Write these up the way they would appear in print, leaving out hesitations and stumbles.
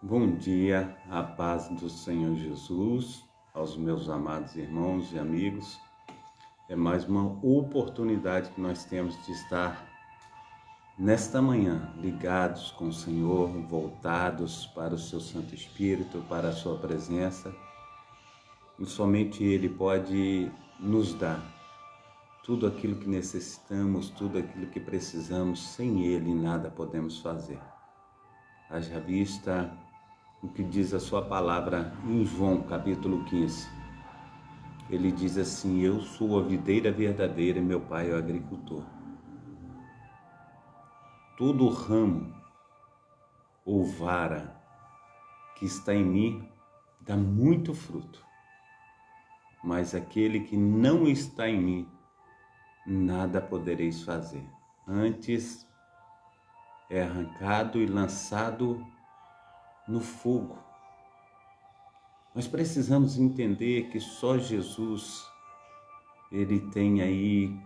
Bom dia, a paz do Senhor Jesus, aos meus amados irmãos e amigos. É mais uma oportunidade que nós temos de estar nesta manhã ligados com o Senhor, voltados para o seu Santo Espírito, para a sua presença. E somente Ele pode nos dar tudo aquilo que necessitamos, tudo aquilo que precisamos. Sem Ele nada podemos fazer. Haja vista o que diz a sua palavra em João capítulo 15. Ele diz assim: eu sou a videira verdadeira e meu pai é o agricultor. Todo ramo ou vara que está em mim dá muito fruto, mas aquele que não está em mim, nada podereis fazer. Antes é arrancado e lançado no fogo. Nós precisamos entender que só Jesus, Ele tem aí,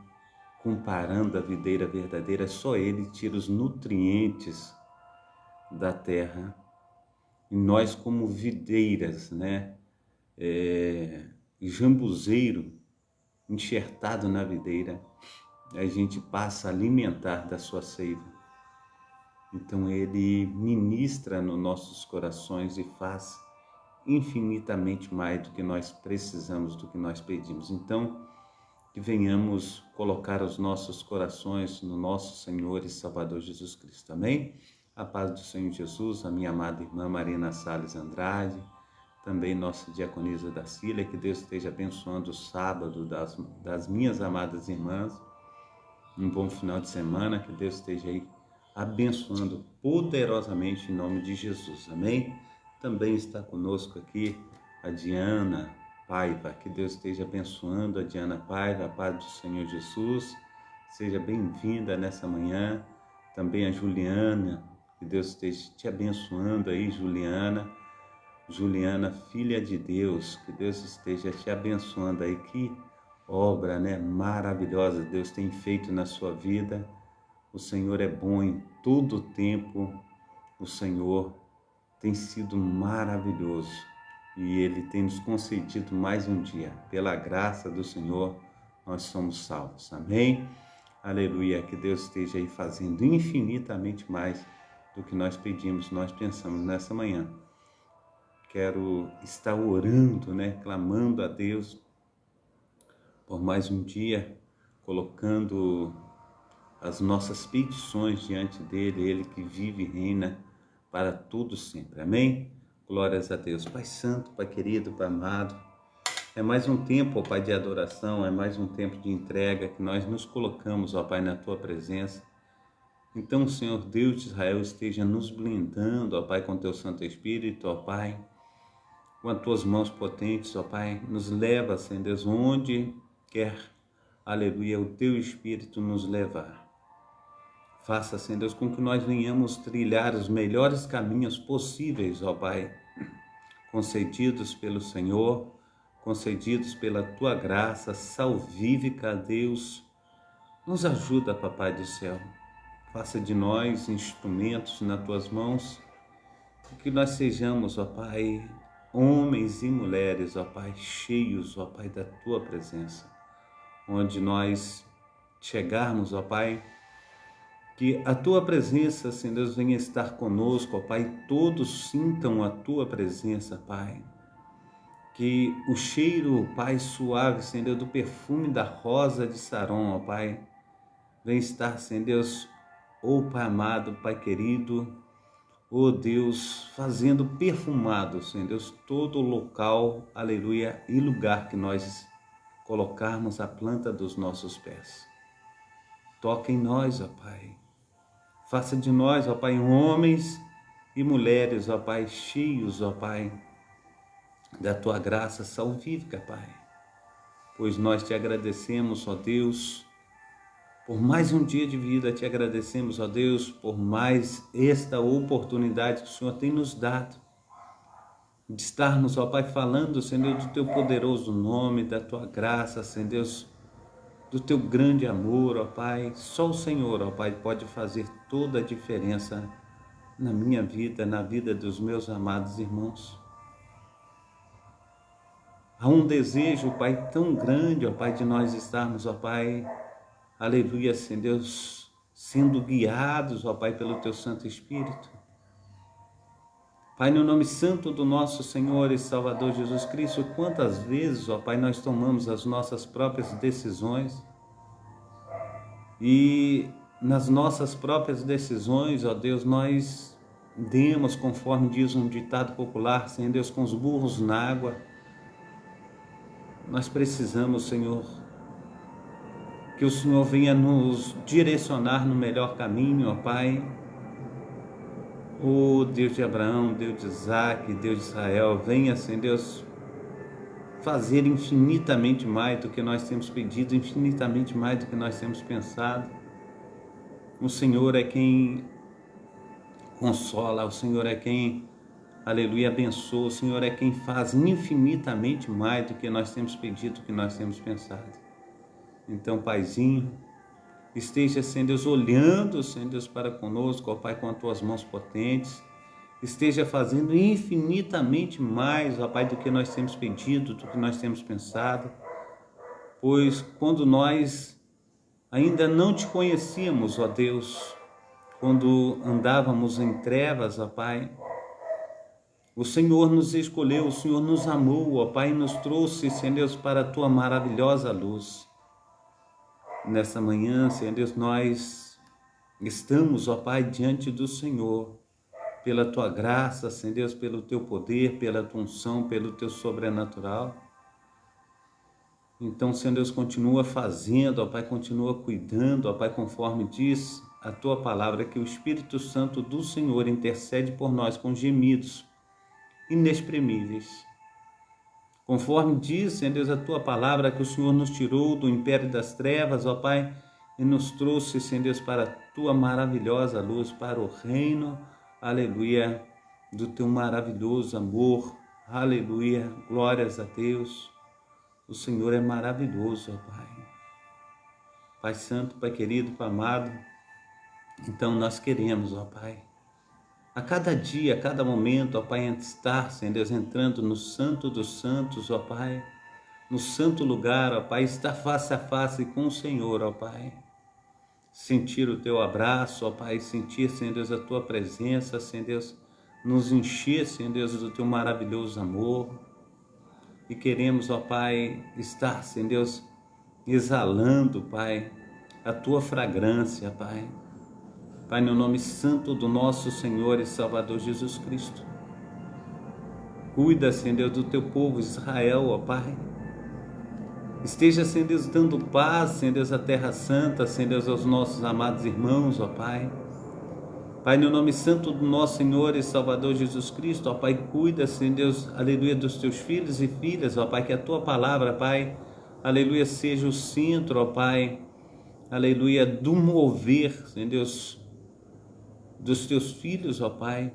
comparando a videira verdadeira, só Ele tira os nutrientes da terra. E nós, como videiras, jambuzeiro enxertado na videira, a gente passa a alimentar da sua seiva. Então Ele ministra nos nossos corações e faz infinitamente mais do que nós precisamos, do que nós pedimos. Então, que venhamos colocar os nossos corações no nosso Senhor e Salvador Jesus Cristo. Amém? A paz do Senhor Jesus, a minha amada irmã Marina Salles Andrade, também nossa diaconisa da Cília, que Deus esteja abençoando o sábado das minhas amadas irmãs. Um bom final de semana, que Deus esteja aí abençoando poderosamente em nome de Jesus. Amém? Também está conosco aqui a Diana Paiva, que Deus esteja abençoando a Diana Paiva, a paz do Senhor Jesus, seja bem-vinda nessa manhã. Também a Juliana, que Deus esteja te abençoando aí, Juliana, filha de Deus, que Deus esteja te abençoando aí, que obra, maravilhosa Deus tem feito na sua vida. O Senhor é bom em todo o tempo, o Senhor tem sido maravilhoso e Ele tem nos concedido mais um dia. Pela graça do Senhor, nós somos salvos. Amém? Aleluia, que Deus esteja aí fazendo infinitamente mais do que nós pedimos, nós pensamos nessa manhã. Quero estar orando, clamando a Deus por mais um dia, colocando as nossas petições diante dEle, Ele que vive e reina para tudo sempre. Amém? Glórias a Deus. Pai Santo, Pai querido, Pai amado, é mais um tempo, ó Pai, de adoração, é mais um tempo de entrega que nós nos colocamos, ó Pai, na Tua presença. Então, Senhor Deus de Israel, esteja nos blindando, ó Pai, com Teu Santo Espírito, ó Pai, com as Tuas mãos potentes, ó Pai, nos leva, Senhor Deus, onde quer, aleluia, o Teu Espírito nos levar. Faça, Senhor Deus, com que nós venhamos trilhar os melhores caminhos possíveis, ó Pai, concedidos pelo Senhor, concedidos pela Tua graça salvífica, Deus. Nos ajuda, Papai do céu. Faça de nós instrumentos nas Tuas mãos, que nós sejamos, ó Pai, homens e mulheres, ó Pai, cheios, ó Pai, da Tua presença. Onde nós chegarmos, ó Pai, que a Tua presença, Senhor Deus, venha estar conosco, ó Pai, todos sintam a Tua presença, Pai. Que o cheiro, Pai, suave, Senhor Deus, do perfume da rosa de Saron, ó Pai, venha estar, Senhor Deus, ó Pai amado, Pai querido, ó Deus, fazendo perfumado, Senhor Deus, todo o local, aleluia, e lugar que nós colocarmos a planta dos nossos pés. Toca em nós, ó Pai. Faça de nós, ó Pai, homens e mulheres, ó Pai, cheios, ó Pai, da Tua graça salvífica, Pai. Pois nós Te agradecemos, ó Deus, por mais um dia de vida. Te agradecemos, ó Deus, por mais esta oportunidade que o Senhor tem nos dado de estarmos, ó Pai, falando, Senhor, do Teu poderoso nome, da Tua graça, Senhor Deus, do Teu grande amor, ó Pai. Só o Senhor, ó Pai, pode fazer toda a diferença na minha vida, na vida dos meus amados irmãos. Há um desejo, Pai, tão grande, ó Pai, de nós estarmos, ó Pai, aleluia, Senhor Deus, sendo guiados, ó Pai, pelo Teu Santo Espírito. Pai, no nome santo do nosso Senhor e Salvador Jesus Cristo, quantas vezes, ó Pai, nós tomamos as nossas próprias decisões e nas nossas próprias decisões, ó Deus, nós demos, conforme diz um ditado popular, Senhor Deus, com os burros na água. Nós precisamos, Senhor, que o Senhor venha nos direcionar no melhor caminho, ó Pai. Ó Deus de Abraão, Deus de Isaac, Deus de Israel, venha, Senhor Deus, fazer infinitamente mais do que nós temos pedido, infinitamente mais do que nós temos pensado. O Senhor é quem consola, o Senhor é quem, aleluia, abençoa, o Senhor é quem faz infinitamente mais do que nós temos pedido, do que nós temos pensado. Então, Paizinho, esteja, Senhor Deus, olhando, Senhor Deus, para conosco, ó Pai, com as Tuas mãos potentes. Esteja fazendo infinitamente mais, ó Pai, do que nós temos pedido, do que nós temos pensado. Pois quando nós ainda não Te conhecíamos, ó Deus, quando andávamos em trevas, ó Pai, o Senhor nos escolheu, o Senhor nos amou, ó Pai, e nos trouxe, Senhor Deus, para a Tua maravilhosa luz. Nessa manhã, Senhor Deus, nós estamos, ó Pai, diante do Senhor, pela Tua graça, Senhor Deus, pelo Teu poder, pela Tua unção, pelo Teu sobrenatural. Então, Senhor Deus, continua fazendo, ó Pai, continua cuidando, ó Pai, conforme diz a Tua palavra, que o Espírito Santo do Senhor intercede por nós com gemidos inexprimíveis. Conforme diz, Senhor Deus, a Tua palavra, que o Senhor nos tirou do império das trevas, ó Pai, e nos trouxe, Senhor Deus, para a Tua maravilhosa luz, para o reino, aleluia, do Teu maravilhoso amor, aleluia, glórias a Deus. O Senhor é maravilhoso, ó Pai. Pai Santo, Pai querido, Pai amado, então nós queremos, ó Pai, a cada dia, a cada momento, ó Pai, estar, Senhor Deus, entrando no Santo dos Santos, ó Pai, no santo lugar, ó Pai, estar face a face com o Senhor, ó Pai. Sentir o Teu abraço, ó Pai, sentir, Senhor Deus, a Tua presença, Senhor Deus, nos encher, Senhor Deus, do Teu maravilhoso amor. E queremos, ó Pai, estar, Senhor Deus, exalando, Pai, a Tua fragrância, Pai. Pai, no nome santo do nosso Senhor e Salvador Jesus Cristo. Cuida, Senhor Deus, do Teu povo Israel, ó Pai. Esteja, Senhor Deus, dando paz, Senhor Deus, à Terra Santa, Senhor Deus, aos nossos amados irmãos, ó Pai. Pai, no nome santo do nosso Senhor e Salvador Jesus Cristo, ó Pai, cuida, Senhor Deus, aleluia, dos Teus filhos e filhas, ó Pai, que a Tua palavra, Pai, aleluia, seja o centro, ó Pai, aleluia, do mover, Senhor Deus, dos Teus filhos, ó Pai,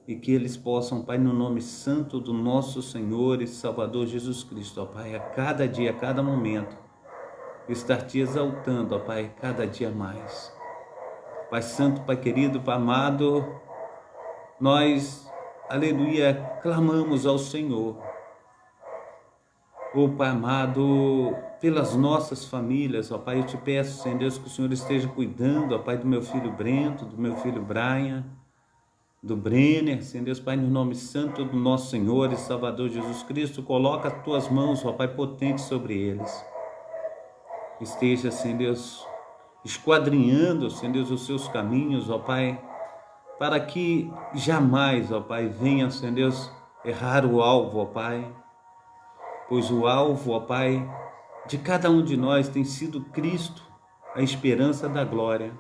e que eles possam, Pai, no nome santo do nosso Senhor e Salvador Jesus Cristo, ó Pai, a cada dia, a cada momento, estar Te exaltando, ó Pai, cada dia mais. Pai Santo, Pai querido, Pai amado, nós, aleluia, clamamos ao Senhor, ó Pai amado, pelas nossas famílias, ó Pai, eu Te peço, Senhor Deus, que o Senhor esteja cuidando, ó Pai, do meu filho Brento, do meu filho Brian, do Brenner, Senhor Deus, Pai, no nome santo do nosso Senhor e Salvador Jesus Cristo, coloca as Tuas mãos, ó Pai, potentes sobre eles. Esteja, Senhor Deus, esquadrinhando, Senhor Deus, os seus caminhos, ó Pai, para que jamais, ó Pai, venha, Senhor Deus, errar o alvo, ó Pai, pois o alvo, ó Pai, de cada um de nós tem sido Cristo, a esperança da glória.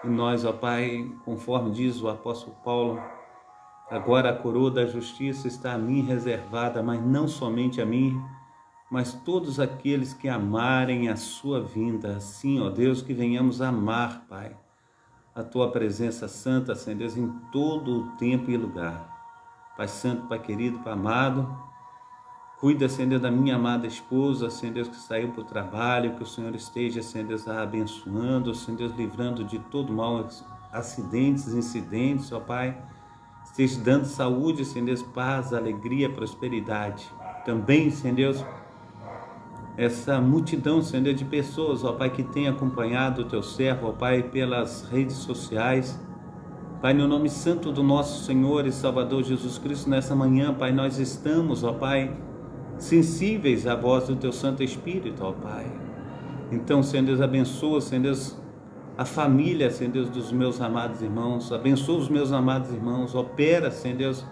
E nós, ó Pai, conforme diz o apóstolo Paulo, agora a coroa da justiça está a mim reservada, mas não somente a mim, mas todos aqueles que amarem a Sua vinda. Assim, ó Deus, que venhamos amar, Pai, a Tua presença santa, Senhor Deus, em todo o tempo e lugar. Pai Santo, Pai querido, Pai amado, cuida, Senhor Deus, da minha amada esposa, Senhor Deus, que saiu para o trabalho, que o Senhor esteja, Senhor Deus, a abençoando, Senhor Deus, livrando de todo mal, acidentes, incidentes, ó Pai. Esteja dando saúde, Senhor Deus, paz, alegria, prosperidade. Também, Senhor Deus, essa multidão, Senhor Deus, de pessoas, ó Pai, que tem acompanhado o Teu servo, ó Pai, pelas redes sociais. Pai, no nome santo do nosso Senhor e Salvador Jesus Cristo, nessa manhã, Pai, nós estamos, ó Pai, sensíveis à voz do Teu Santo Espírito, ó Pai. Então, Senhor Deus, abençoa, Senhor Deus, a família, Senhor Deus, dos meus amados irmãos. Abençoa os meus amados irmãos. Opera, Senhor Deus,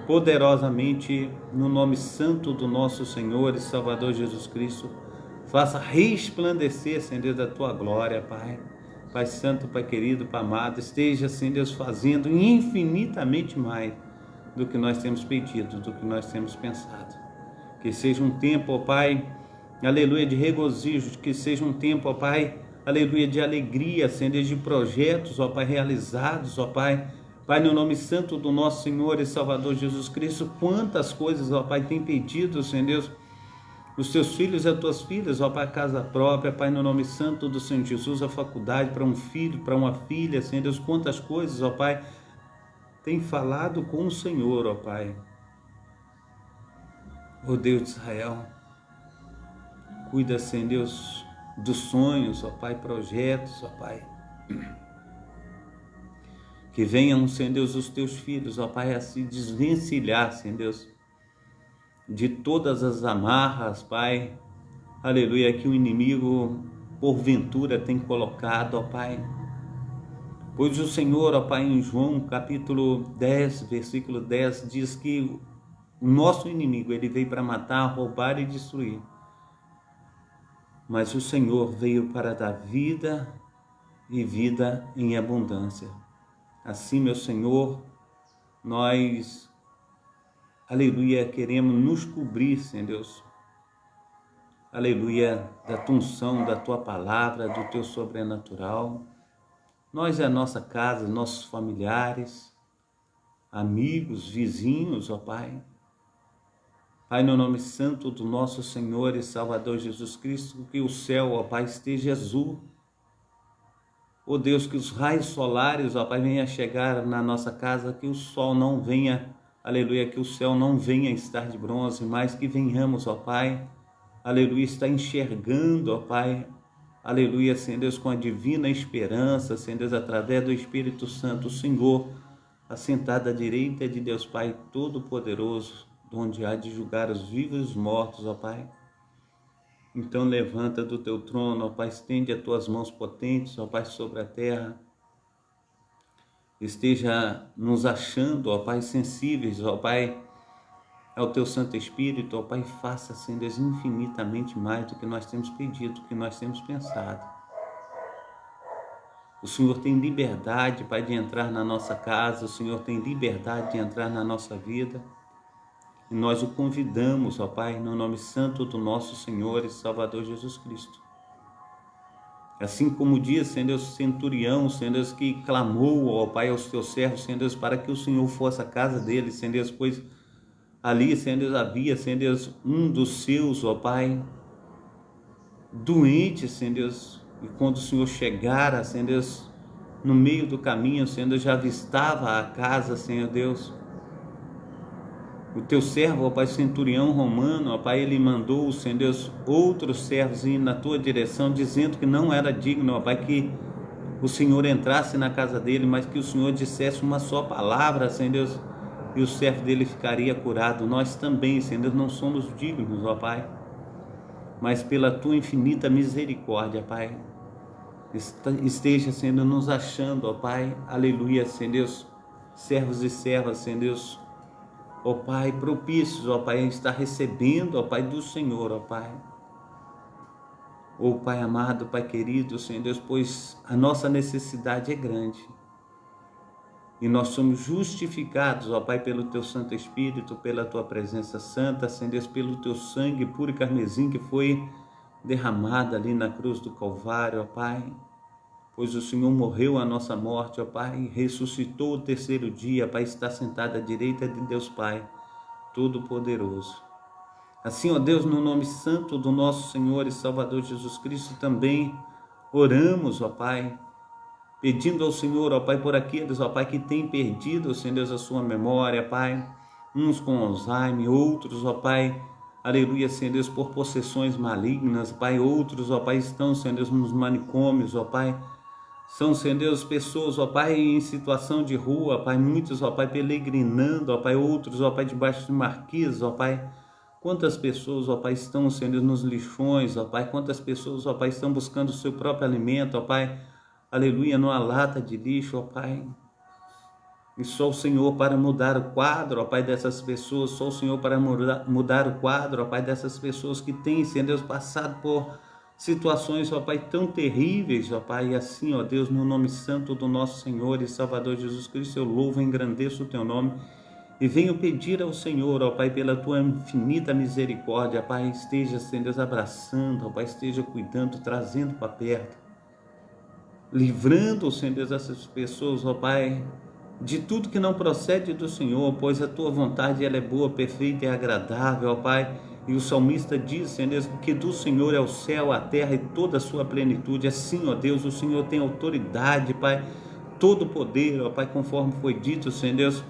poderosamente no nome santo do nosso Senhor e Salvador Jesus Cristo. Faça resplandecer, Senhor Deus, da Tua glória, Pai. Pai Santo, Pai querido, Pai amado, esteja, Senhor Deus, fazendo infinitamente mais do que nós temos pedido, do que nós temos pensado. Que seja um tempo, ó Pai, aleluia, de regozijo, que seja um tempo, ó Pai, aleluia, de alegria, Senhor Deus, de projetos, ó Pai, realizados, ó Pai. Pai, no nome santo do nosso Senhor e Salvador Jesus Cristo, quantas coisas, ó Pai, tem pedido, Senhor Deus, os Teus filhos e as Tuas filhas, ó Pai, casa própria, Pai, no nome santo do Senhor Jesus, a faculdade para um filho, para uma filha, Senhor Deus, quantas coisas, ó Pai, tem falado com o Senhor, ó Pai. Ó Deus de Israel, cuida, Senhor Deus, dos sonhos, ó Pai, projetos, ó Pai. Que venham, Senhor Deus, os Teus filhos, ó Pai, a se desvencilhar, Senhor Deus, de todas as amarras, Pai, aleluia, que o inimigo, porventura, tem colocado, ó Pai. Pois o Senhor, ó Pai, em João capítulo 10, versículo 10, diz que o nosso inimigo, ele veio para matar, roubar e destruir. Mas o Senhor veio para dar vida e vida em abundância. Assim, meu Senhor, nós, aleluia, queremos nos cobrir, Senhor Deus, aleluia, da Tua unção, da Tua palavra, do Teu sobrenatural. Nós é a nossa casa, nossos familiares, amigos, vizinhos, ó Pai. Pai, no nome santo do nosso Senhor e Salvador Jesus Cristo, que o céu, ó Pai, esteja azul. Ó Deus, que os raios solares, ó Pai, venham chegar na nossa casa, que o sol não venha, aleluia, que o céu não venha estar de bronze, mas que venhamos, ó Pai, aleluia, estar enxergando, ó Pai, aleluia, Senhor Deus, com a divina esperança, Senhor Deus, através do Espírito Santo, o Senhor, assentado à direita de Deus Pai Todo-Poderoso, onde há de julgar os vivos e os mortos, ó Pai. Então levanta do Teu trono, ó Pai, estende as Tuas mãos potentes, ó Pai, sobre a terra. Esteja nos achando, ó Pai, sensíveis, ó Pai, ao Teu Santo Espírito, ó Pai, faça, Senhor Deus, infinitamente mais do que nós temos pedido, do que nós temos pensado. O Senhor tem liberdade, Pai, de entrar na nossa casa, o Senhor tem liberdade de entrar na nossa vida. E nós o convidamos, ó Pai, no nome santo do nosso Senhor e Salvador Jesus Cristo. Assim como diz, Senhor Deus, centurião, Senhor Deus, que clamou, ó Pai, aos Teus servos, Senhor Deus, para que o Senhor fosse à casa dele, Senhor Deus, pois ali, Senhor Deus, havia, Senhor Deus, um dos seus, ó Pai, doente, Senhor Deus, e quando o Senhor chegara, Senhor Deus, no meio do caminho, Senhor Deus, já avistava a casa, Senhor Deus. O Teu servo, ó Pai, centurião romano, ó Pai, ele mandou, Senhor Deus, outros servos ir na Tua direção, dizendo que não era digno, ó Pai, que o Senhor entrasse na casa dele, mas que o Senhor dissesse uma só palavra, Senhor Deus, e o servo dele ficaria curado. Nós também, Senhor Deus, não somos dignos, ó Pai, mas pela Tua infinita misericórdia, Pai, esteja, Senhor, nos achando, ó Pai, aleluia, Senhor Deus, servos e servas, Senhor Deus, ó Pai, propícios, ó Pai, a estar recebendo, ó Pai, do Senhor, ó Pai. Ó Pai amado, Pai querido, Senhor Deus, pois a nossa necessidade é grande. E nós somos justificados, ó Pai, pelo Teu Santo Espírito, pela Tua presença santa, Senhor Deus, pelo Teu sangue puro e carmesim que foi derramado ali na cruz do Calvário, ó Pai. Pois o Senhor morreu a nossa morte, ó Pai, e ressuscitou o terceiro dia, Pai, está sentado à direita de Deus Pai, Todo-Poderoso. Assim, ó Deus, no nome santo do nosso Senhor e Salvador Jesus Cristo, também oramos, ó Pai, pedindo ao Senhor, ó Pai, por aqueles, ó Pai, que têm perdido, Senhor Deus, a sua memória, Pai, uns com Alzheimer, outros, ó Pai, aleluia, Senhor Deus, por possessões malignas, Pai, outros, ó Pai, estão, Senhor Deus, nos manicômios, ó Pai, são, Senhor Deus, pessoas, ó Pai, em situação de rua, Pai, muitos, ó Pai, peregrinando, ó Pai, outros, ó Pai, debaixo de marquises, ó Pai, quantas pessoas, ó Pai, estão, Senhor Deus, nos lixões, ó Pai, quantas pessoas, ó Pai, estão buscando o seu próprio alimento, ó Pai, aleluia, numa lata de lixo, ó Pai, e só o Senhor para mudar o quadro, ó Pai, dessas pessoas, só o Senhor para mudar o quadro, ó Pai, dessas pessoas que têm, Senhor Deus, passado por situações, ó Pai, tão terríveis, ó Pai, e assim, ó Deus, no nome santo do nosso Senhor e Salvador Jesus Cristo, eu louvo e engrandeço o Teu nome, e venho pedir ao Senhor, ó Pai, pela Tua infinita misericórdia, Pai, esteja, Senhor Deus, abraçando, ó Pai, esteja cuidando, trazendo para perto, livrando, Senhor Deus, essas pessoas, ó Pai, de tudo que não procede do Senhor, pois a Tua vontade ela é boa, perfeita e agradável, ó Pai. E o salmista diz, Senhor Deus, que do Senhor é o céu, a terra e toda a sua plenitude. Assim, ó Deus, o Senhor tem autoridade, Pai, todo o poder, ó Pai, conforme foi dito, Senhor Deus,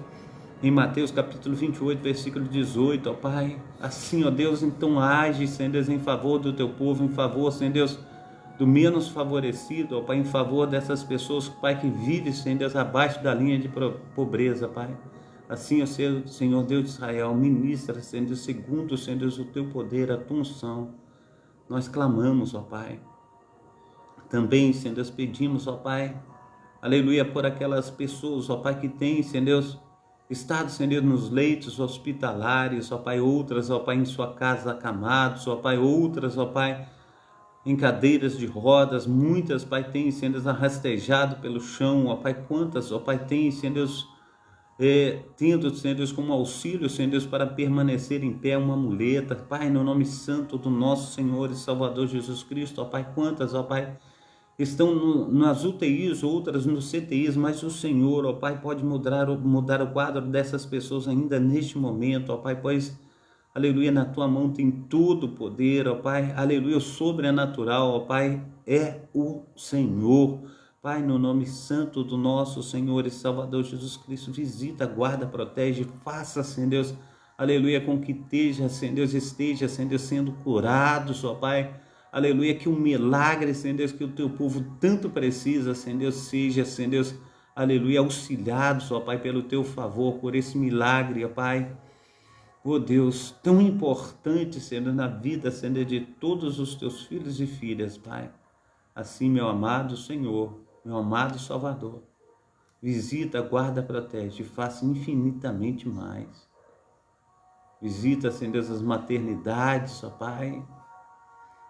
em Mateus capítulo 28, versículo 18, ó Pai. Assim, ó Deus, então age, Senhor Deus, em favor do Teu povo, em favor, Senhor Deus, do menos favorecido, ó Pai, em favor dessas pessoas, Pai, que vivem, Senhor Deus, abaixo da linha de pobreza, Pai. Assim, ó Senhor Deus de Israel, ministra, Senhor Deus, segundo, Senhor Deus, o Teu poder, a Tua unção. Nós clamamos, ó Pai. Também, Senhor Deus, pedimos, ó Pai, aleluia, por aquelas pessoas, ó Pai, que têm, Senhor Deus, estado, Senhor Deus, nos leitos hospitalares, ó Pai, outras, ó Pai, em sua casa acamados, ó Pai, outras, ó Pai, em cadeiras de rodas, muitas, Pai, têm, Senhor Deus, arrastejado pelo chão, ó Pai, quantas, ó Pai, têm, Senhor Deus, tendo, Senhor Deus, como auxílio, Senhor Deus, para permanecer em pé uma muleta, Pai, no nome santo do nosso Senhor e Salvador Jesus Cristo, ó Pai, quantas, ó Pai, estão nas UTIs, outras nos CTIs, mas o Senhor, ó Pai, pode mudar o quadro dessas pessoas ainda neste momento, ó Pai, pois, aleluia, na Tua mão tem todo o poder, ó Pai, aleluia, o sobrenatural, ó Pai, é o Senhor. Pai, no nome santo do nosso Senhor e Salvador Jesus Cristo, visita, guarda, protege, faça, Senhor Deus, aleluia, com que esteja, Senhor Deus, sendo curados, ó Pai, aleluia, que um milagre, Senhor Deus, que o Teu povo tanto precisa, Senhor Deus, seja, Senhor Deus, aleluia, auxiliados, ó Pai, pelo Teu favor, por esse milagre, ó Pai, ó Deus, tão importante, Senhor, na vida, Senhor, de todos os Teus filhos e filhas, Pai. Assim, meu amado Senhor, meu amado Salvador, visita, guarda, protege e faça infinitamente mais. Visita, Senhor Deus, as maternidades, ó Pai.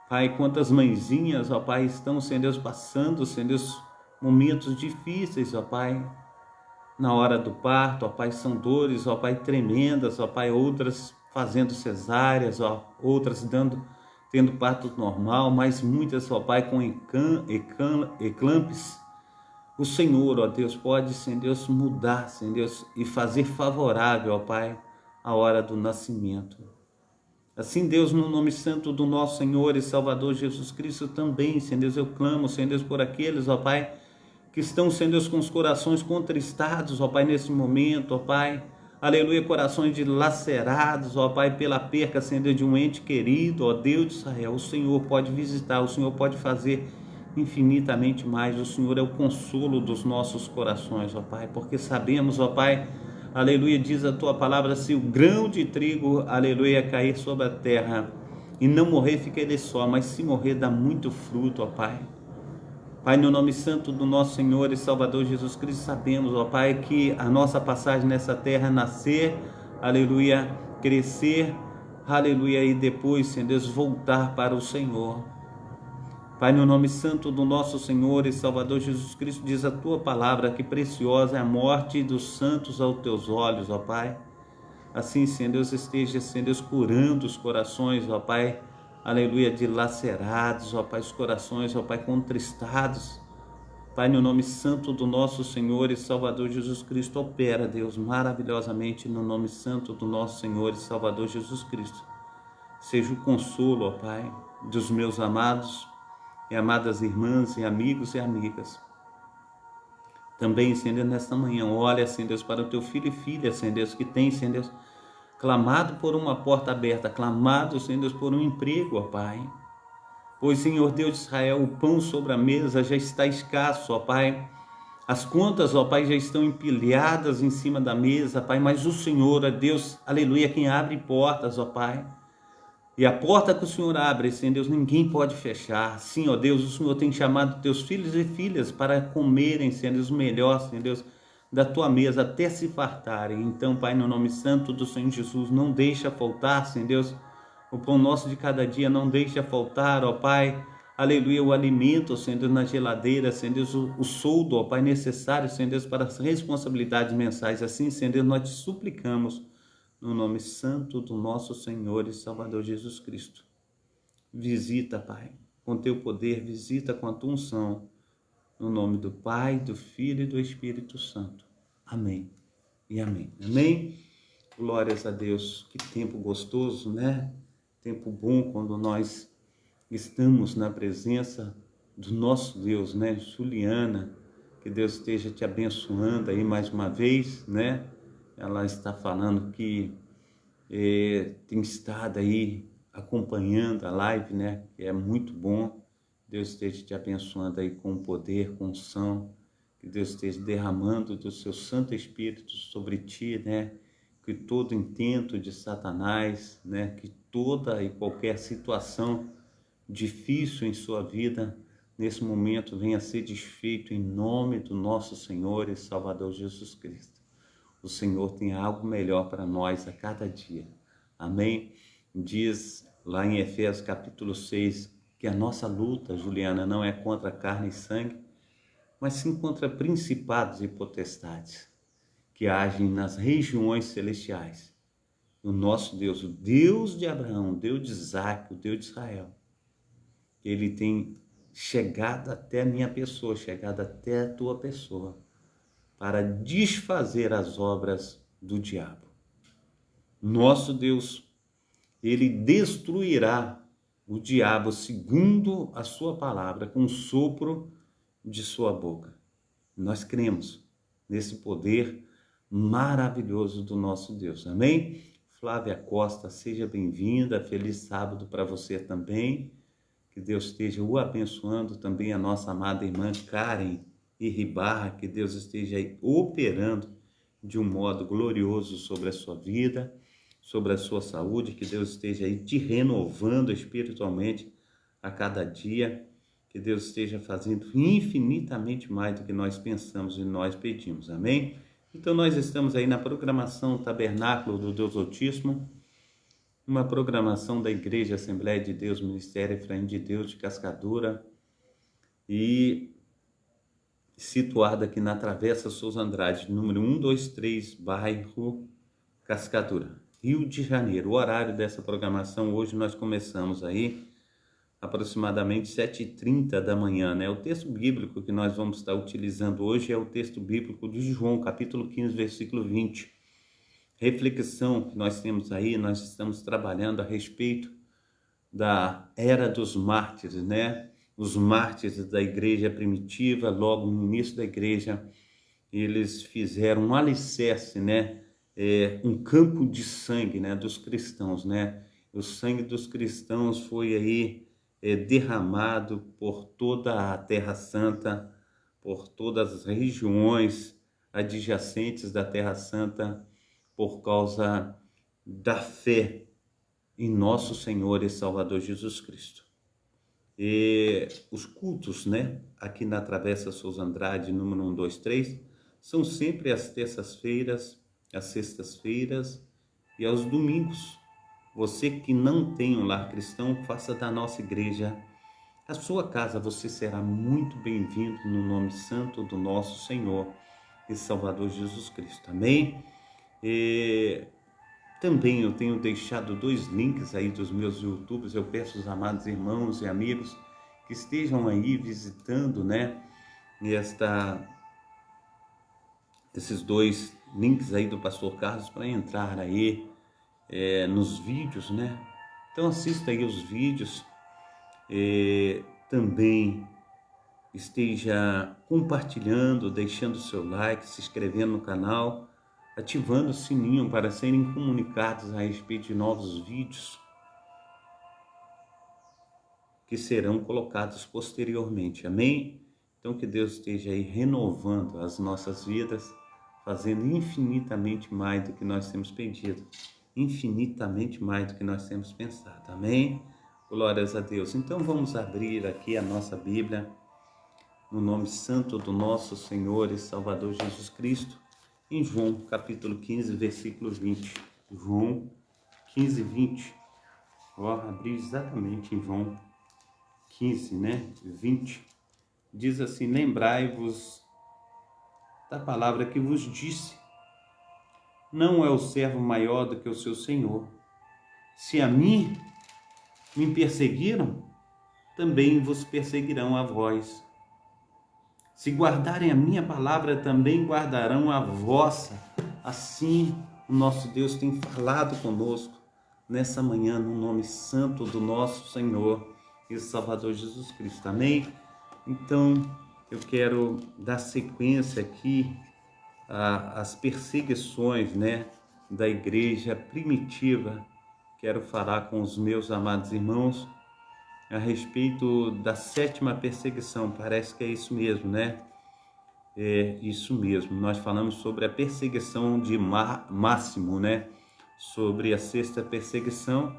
Pai, quantas mãezinhas, ó Pai, estão, Senhor Deus, passando, Senhor Deus, momentos difíceis, ó Pai. Na hora do parto, ó Pai, são dores, ó Pai, tremendas, ó Pai, outras fazendo cesáreas, ó, outras tendo parto normal, mas muitas, ó Pai, com eclampes. O Senhor, ó Deus, pode, Senhor Deus, mudar, Senhor Deus, e fazer favorável, ó Pai, a hora do nascimento. Assim, Deus, no nome santo do nosso Senhor e Salvador Jesus Cristo, também, Senhor Deus, eu clamo, Senhor Deus, por aqueles, ó Pai, que estão, Senhor Deus, com os corações contristados, ó Pai, nesse momento, ó Pai, aleluia, corações dilacerados, ó Pai, pela perca, Senhor Deus, de um ente querido, ó Deus de Israel, o Senhor pode visitar, o Senhor pode fazer infinitamente mais, o Senhor é o consolo dos nossos corações, ó Pai, porque sabemos, ó Pai, aleluia, diz a Tua palavra, se o grão de trigo, aleluia, cair sobre a terra e não morrer, fica ele só, mas se morrer, dá muito fruto, ó Pai. Pai, no nome santo do nosso Senhor e Salvador Jesus Cristo, sabemos, ó Pai, que a nossa passagem nessa terra é nascer, aleluia, crescer, aleluia, e depois, Senhor Deus, voltar para o Senhor. Pai, no nome santo do nosso Senhor e Salvador Jesus Cristo, diz a Tua palavra que preciosa é a morte dos santos aos Teus olhos, ó Pai. Assim, Senhor Deus, esteja, Senhor Deus, curando os corações, ó Pai, aleluia, dilacerados, ó Pai, os corações, ó Pai, contristados. Pai, no nome santo do nosso Senhor e Salvador Jesus Cristo, opera, Deus, maravilhosamente no nome santo do nosso Senhor e Salvador Jesus Cristo. Seja o consolo, ó Pai, dos meus amados e amadas irmãs e amigos e amigas. Também, Senhor Deus, nesta manhã, olha, Senhor Deus, para o teu filho e filha, Senhor Deus, que tem, Senhor Deus, clamado por uma porta aberta, clamado, Senhor Deus, por um emprego, ó Pai. Pois, Senhor Deus de Israel, o pão sobre a mesa já está escasso, ó Pai. As contas, ó Pai, já estão empilhadas em cima da mesa, Pai, mas o Senhor, ó Deus, aleluia, quem abre portas, ó Pai. E a porta que o Senhor abre, Senhor Deus, ninguém pode fechar. Sim, ó Deus, o Senhor tem chamado teus filhos e filhas para comerem, Senhor Deus, o melhor, Senhor Deus, da tua mesa, até se fartarem. Então, Pai, no nome santo do Senhor Jesus, não deixa faltar, Senhor Deus, o pão nosso de cada dia, não deixa faltar, ó Pai, aleluia, o alimento, Senhor Deus, na geladeira, Senhor Deus, o soldo, ó Pai, necessário, Senhor Deus, para as responsabilidades mensais. Assim, Senhor Deus, nós te suplicamos, no nome santo do nosso Senhor e Salvador Jesus Cristo. Visita, Pai, com teu poder, visita com a tua unção, no nome do Pai, do Filho e do Espírito Santo. Amém e amém. Amém? Glórias a Deus. Que tempo gostoso, né? Tempo bom quando nós estamos na presença do nosso Deus, né? Juliana, que Deus esteja te abençoando aí mais uma vez, né? Ela está falando que tem estado aí acompanhando a live, né? Que é muito bom. Deus esteja te abençoando aí com poder, com unção. Que Deus esteja derramando do seu Santo Espírito sobre ti, né? Que todo intento de Satanás, né? Que toda e qualquer situação difícil em sua vida, nesse momento, venha a ser desfeito em nome do nosso Senhor e Salvador Jesus Cristo. O Senhor tem algo melhor para nós a cada dia. Amém? Diz lá em Efésios capítulo 6, que a nossa luta, Juliana, não é contra carne e sangue, mas sim contra principados e potestades, que agem nas regiões celestiais. O nosso Deus, o Deus de Abraão, o Deus de Isaac, o Deus de Israel, ele tem chegado até a minha pessoa, chegado até a tua pessoa, para desfazer as obras do diabo. Nosso Deus, ele destruirá o diabo segundo a sua palavra, com o sopro de sua boca. Nós cremos nesse poder maravilhoso do nosso Deus. Amém? Flávia Costa, seja bem-vinda. Feliz sábado para você também. Que Deus esteja o abençoando, também a nossa amada irmã Karen e Ribarra, que Deus esteja aí operando de um modo glorioso sobre a sua vida, sobre a sua saúde, que Deus esteja aí te renovando espiritualmente a cada dia, que Deus esteja fazendo infinitamente mais do que nós pensamos e nós pedimos, amém? Então nós estamos aí na programação Tabernáculo do Deus Altíssimo, uma programação da Igreja Assembleia de Deus, Ministério Efraim de Deus de Cascadura, e situada aqui na Travessa Souza Andrade, número 123, bairro Cascadura, Rio de Janeiro. O horário dessa programação, hoje nós começamos aí aproximadamente 7h30 da manhã, né? O texto bíblico que nós vamos estar utilizando hoje é o texto bíblico de João, capítulo 15, versículo 20. Reflexão que nós temos aí, nós estamos trabalhando a respeito da era dos mártires, né? Os mártires da igreja primitiva, logo no início da igreja, eles fizeram um alicerce, né? Um campo de sangue, né? Dos cristãos, né? O sangue dos cristãos foi aí derramado por toda a Terra Santa, por todas as regiões adjacentes da Terra Santa, por causa da fé em nosso Senhor e Salvador Jesus Cristo. E os cultos, né, aqui na Travessa Souza Andrade, número 123, são sempre às terças-feiras, às sextas-feiras e aos domingos. Você que não tem um lar cristão, faça da nossa igreja a sua casa. Você será muito bem-vindo no nome santo do nosso Senhor e Salvador Jesus Cristo. Amém? E também eu tenho deixado 2 links aí dos meus YouTubes. Eu peço aos amados irmãos e amigos que estejam aí visitando, né, esses 2 links aí do Pastor Carlos para entrar aí nos vídeos, né? Então assista aí os vídeos. Também esteja compartilhando, deixando o seu like, se inscrevendo no canal, ativando o sininho para serem comunicados a respeito de novos vídeos que serão colocados posteriormente. Amém? Então que Deus esteja aí renovando as nossas vidas, fazendo infinitamente mais do que nós temos pedido, infinitamente mais do que nós temos pensado. Amém? Glórias a Deus. Então vamos abrir aqui a nossa Bíblia, no nome santo do nosso Senhor e Salvador Jesus Cristo, em João capítulo 15, versículo 20. João 15, 20. Vou abrir exatamente em João 15, 20. Diz assim: lembrai-vos da palavra que vos disse, não é o servo maior do que o seu senhor. Se a mim me perseguiram, também vos perseguirão a vós. Se guardarem a minha palavra, também guardarão a vossa. Assim, o nosso Deus tem falado conosco nessa manhã, no nome santo do nosso Senhor e Salvador Jesus Cristo. Amém? Então, eu quero dar sequência aqui às perseguições, da igreja primitiva. Quero falar com os meus amados irmãos a respeito da 7ª perseguição. Parece que é isso mesmo, É isso mesmo. Nós falamos sobre a perseguição de Máximo, sobre a 6ª perseguição,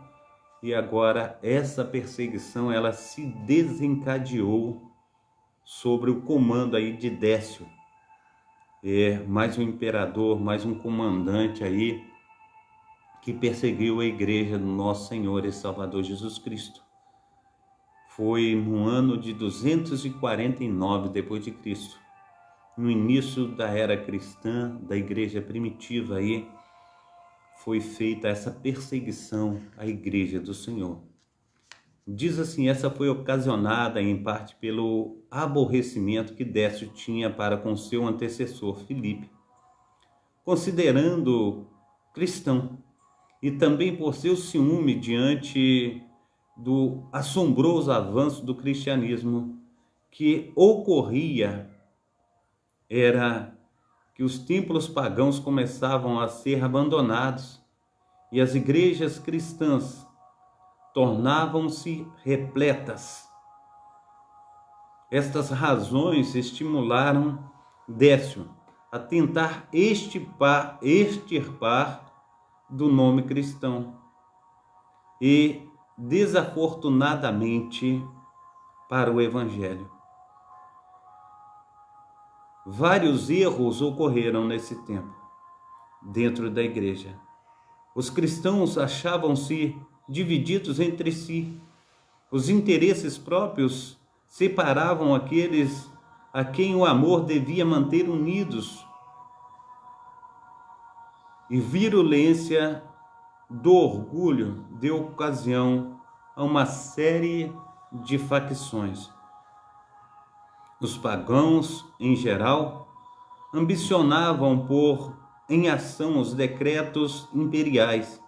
e agora essa perseguição ela se desencadeou sobre o comando aí de Décio. Mais um imperador, mais um comandante aí que perseguiu a igreja do nosso Senhor e Salvador Jesus Cristo. Foi no ano de 249 depois de Cristo, no início da era cristã, da igreja primitiva aí, foi feita essa perseguição à igreja do Senhor. Diz assim: essa foi ocasionada em parte pelo aborrecimento que Décio tinha para com seu antecessor Filipe, considerando cristão, e também por seu ciúme diante do assombroso avanço do cristianismo que ocorria. Era que os templos pagãos começavam a ser abandonados e as igrejas cristãs tornavam-se repletas. Estas razões estimularam Décio a tentar extirpar do nome cristão, e desafortunadamente para o evangelho. Vários erros ocorreram nesse tempo dentro da igreja. Os cristãos achavam-se divididos entre si. Os interesses próprios separavam aqueles a quem o amor devia manter unidos. E virulência do orgulho deu ocasião a uma série de facções. Os pagãos, em geral, ambicionavam pôr em ação os decretos imperiais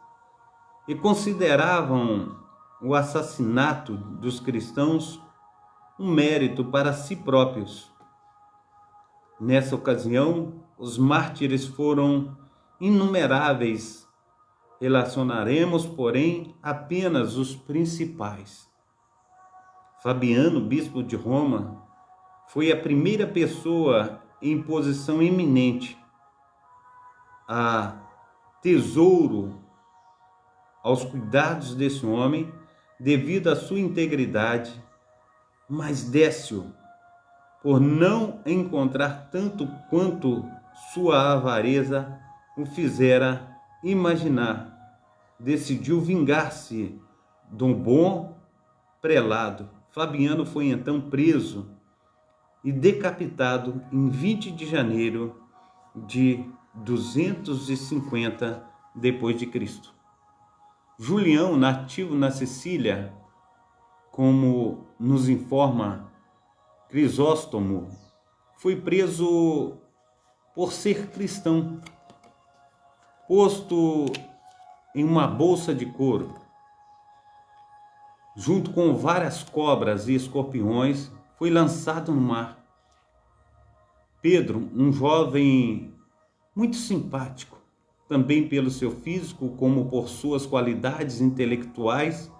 e consideravam o assassinato dos cristãos um mérito para si próprios. Nessa ocasião, os mártires foram inumeráveis. Relacionaremos, porém, apenas os principais. Fabiano, bispo de Roma, foi a primeira pessoa em posição eminente a tesouro aos cuidados desse homem devido à sua integridade, mas Décio, por não encontrar tanto quanto sua avareza o fizera imaginar, decidiu vingar-se do bom prelado. Fabiano foi então preso e decapitado em 20 de janeiro de 250 depois de Cristo. Julião, nativo na Sicília, como nos informa Crisóstomo, foi preso por ser cristão, posto em uma bolsa de couro, junto com várias cobras e escorpiões, foi lançado no mar. Pedro, um jovem muito simpático, também pelo seu físico como por suas qualidades intelectuais,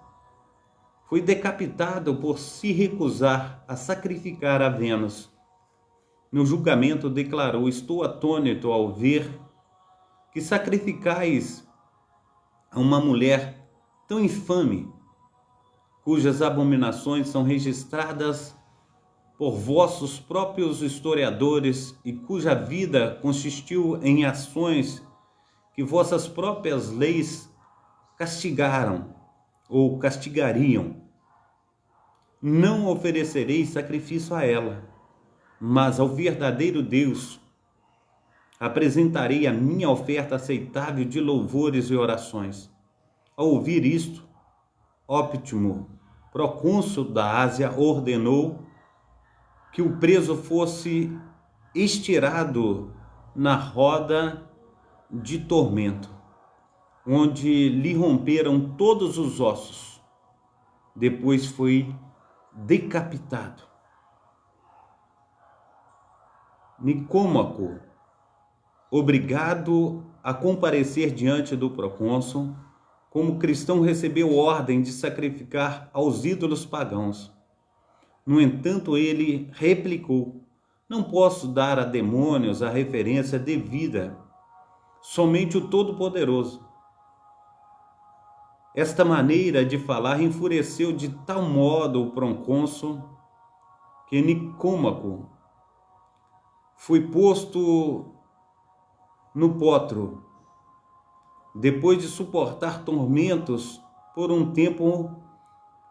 foi decapitado por se recusar a sacrificar a Vênus. No julgamento declarou: estou atônito ao ver que sacrificais a uma mulher tão infame, cujas abominações são registradas por vossos próprios historiadores e cuja vida consistiu em ações que vossas próprias leis castigaram ou castigariam. Não oferecereis sacrifício a ela, mas ao verdadeiro Deus apresentarei a minha oferta aceitável de louvores e orações. Ao ouvir isto, Óptimo, procônsul da Ásia, ordenou que o preso fosse estirado na roda de tormento, onde lhe romperam todos os ossos. Depois foi decapitado. Nicômaco, obrigado a comparecer diante do procônsul, como cristão recebeu ordem de sacrificar aos ídolos pagãos. No entanto, ele replicou: não posso dar a demônios a referência devida, somente o Todo-Poderoso. Esta maneira de falar enfureceu de tal modo o procônsul que Nicômaco foi posto no potro. Depois de suportar tormentos por um tempo,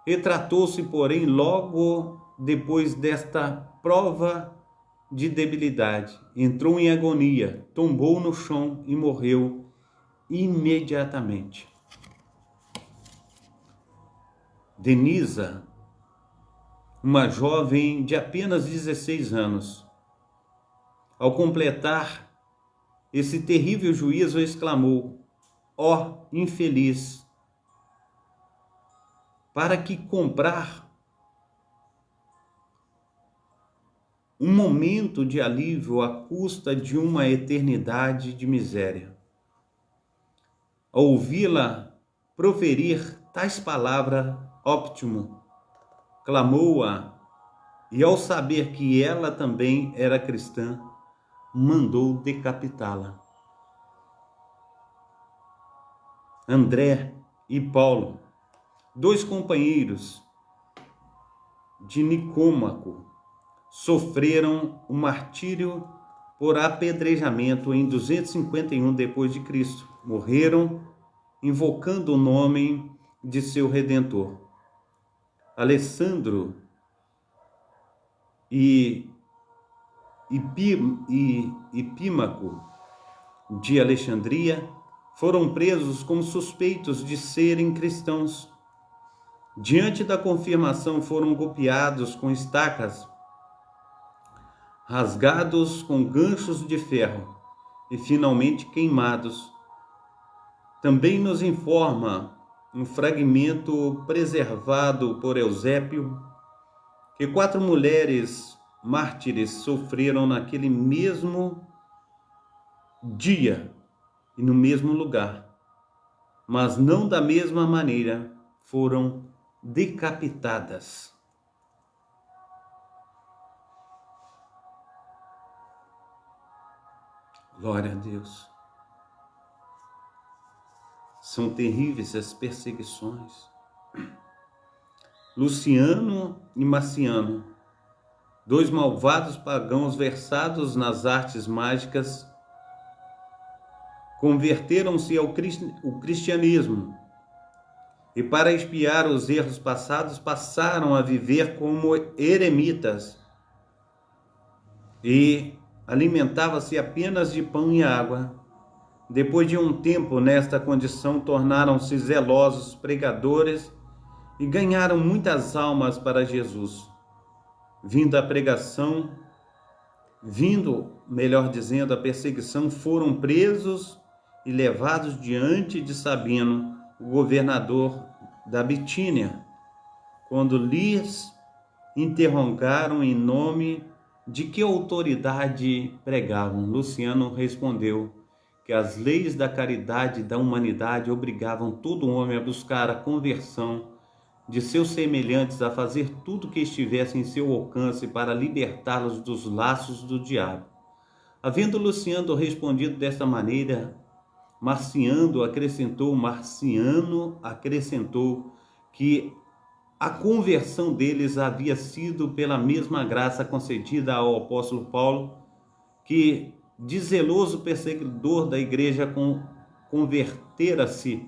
retratou-se, porém, logo depois desta prova de debilidade. Entrou em agonia, tombou no chão e morreu imediatamente. Denisa, uma jovem de apenas 16 anos, ao completar esse terrível juízo, exclamou: ó infeliz, para que comprar um momento de alívio à custa de uma eternidade de miséria. Ao ouvi-la proferir tais palavras, Óptimo clamou-a, e ao saber que ela também era cristã, mandou decapitá-la. André e Paulo, dois companheiros de Nicômaco, sofreram o martírio por apedrejamento em 251 d.C. Morreram invocando o nome de seu Redentor. Alessandro e Epímaco de Alexandria foram presos como suspeitos de serem cristãos. Diante da confirmação, foram golpeados com estacas, rasgados com ganchos de ferro e finalmente queimados. Também nos informa um fragmento preservado por Eusébio que 4 mulheres mártires sofreram naquele mesmo dia e no mesmo lugar, mas não da mesma maneira, foram decapitadas. Glória a Deus. São terríveis as perseguições. Luciano e Marciano, 2 malvados pagãos versados nas artes mágicas, converteram-se ao cristianismo e, para expiar os erros passados, passaram a viver como eremitas e alimentavam-se apenas de pão e água. Depois de um tempo nesta condição, tornaram-se zelosos pregadores e ganharam muitas almas para Jesus. Vindo a a perseguição, foram presos e levados diante de Sabino, o governador da Bitínia. Quando lhes interrogaram em nome de que autoridade pregavam. Luciano respondeu que as leis da caridade e da humanidade obrigavam todo homem a buscar a conversão de seus semelhantes, a fazer tudo que estivesse em seu alcance para libertá-los dos laços do diabo. Havendo Luciano respondido desta maneira, Marciano acrescentou que a conversão deles havia sido pela mesma graça concedida ao apóstolo Paulo, que, de zeloso perseguidor da igreja, convertera-se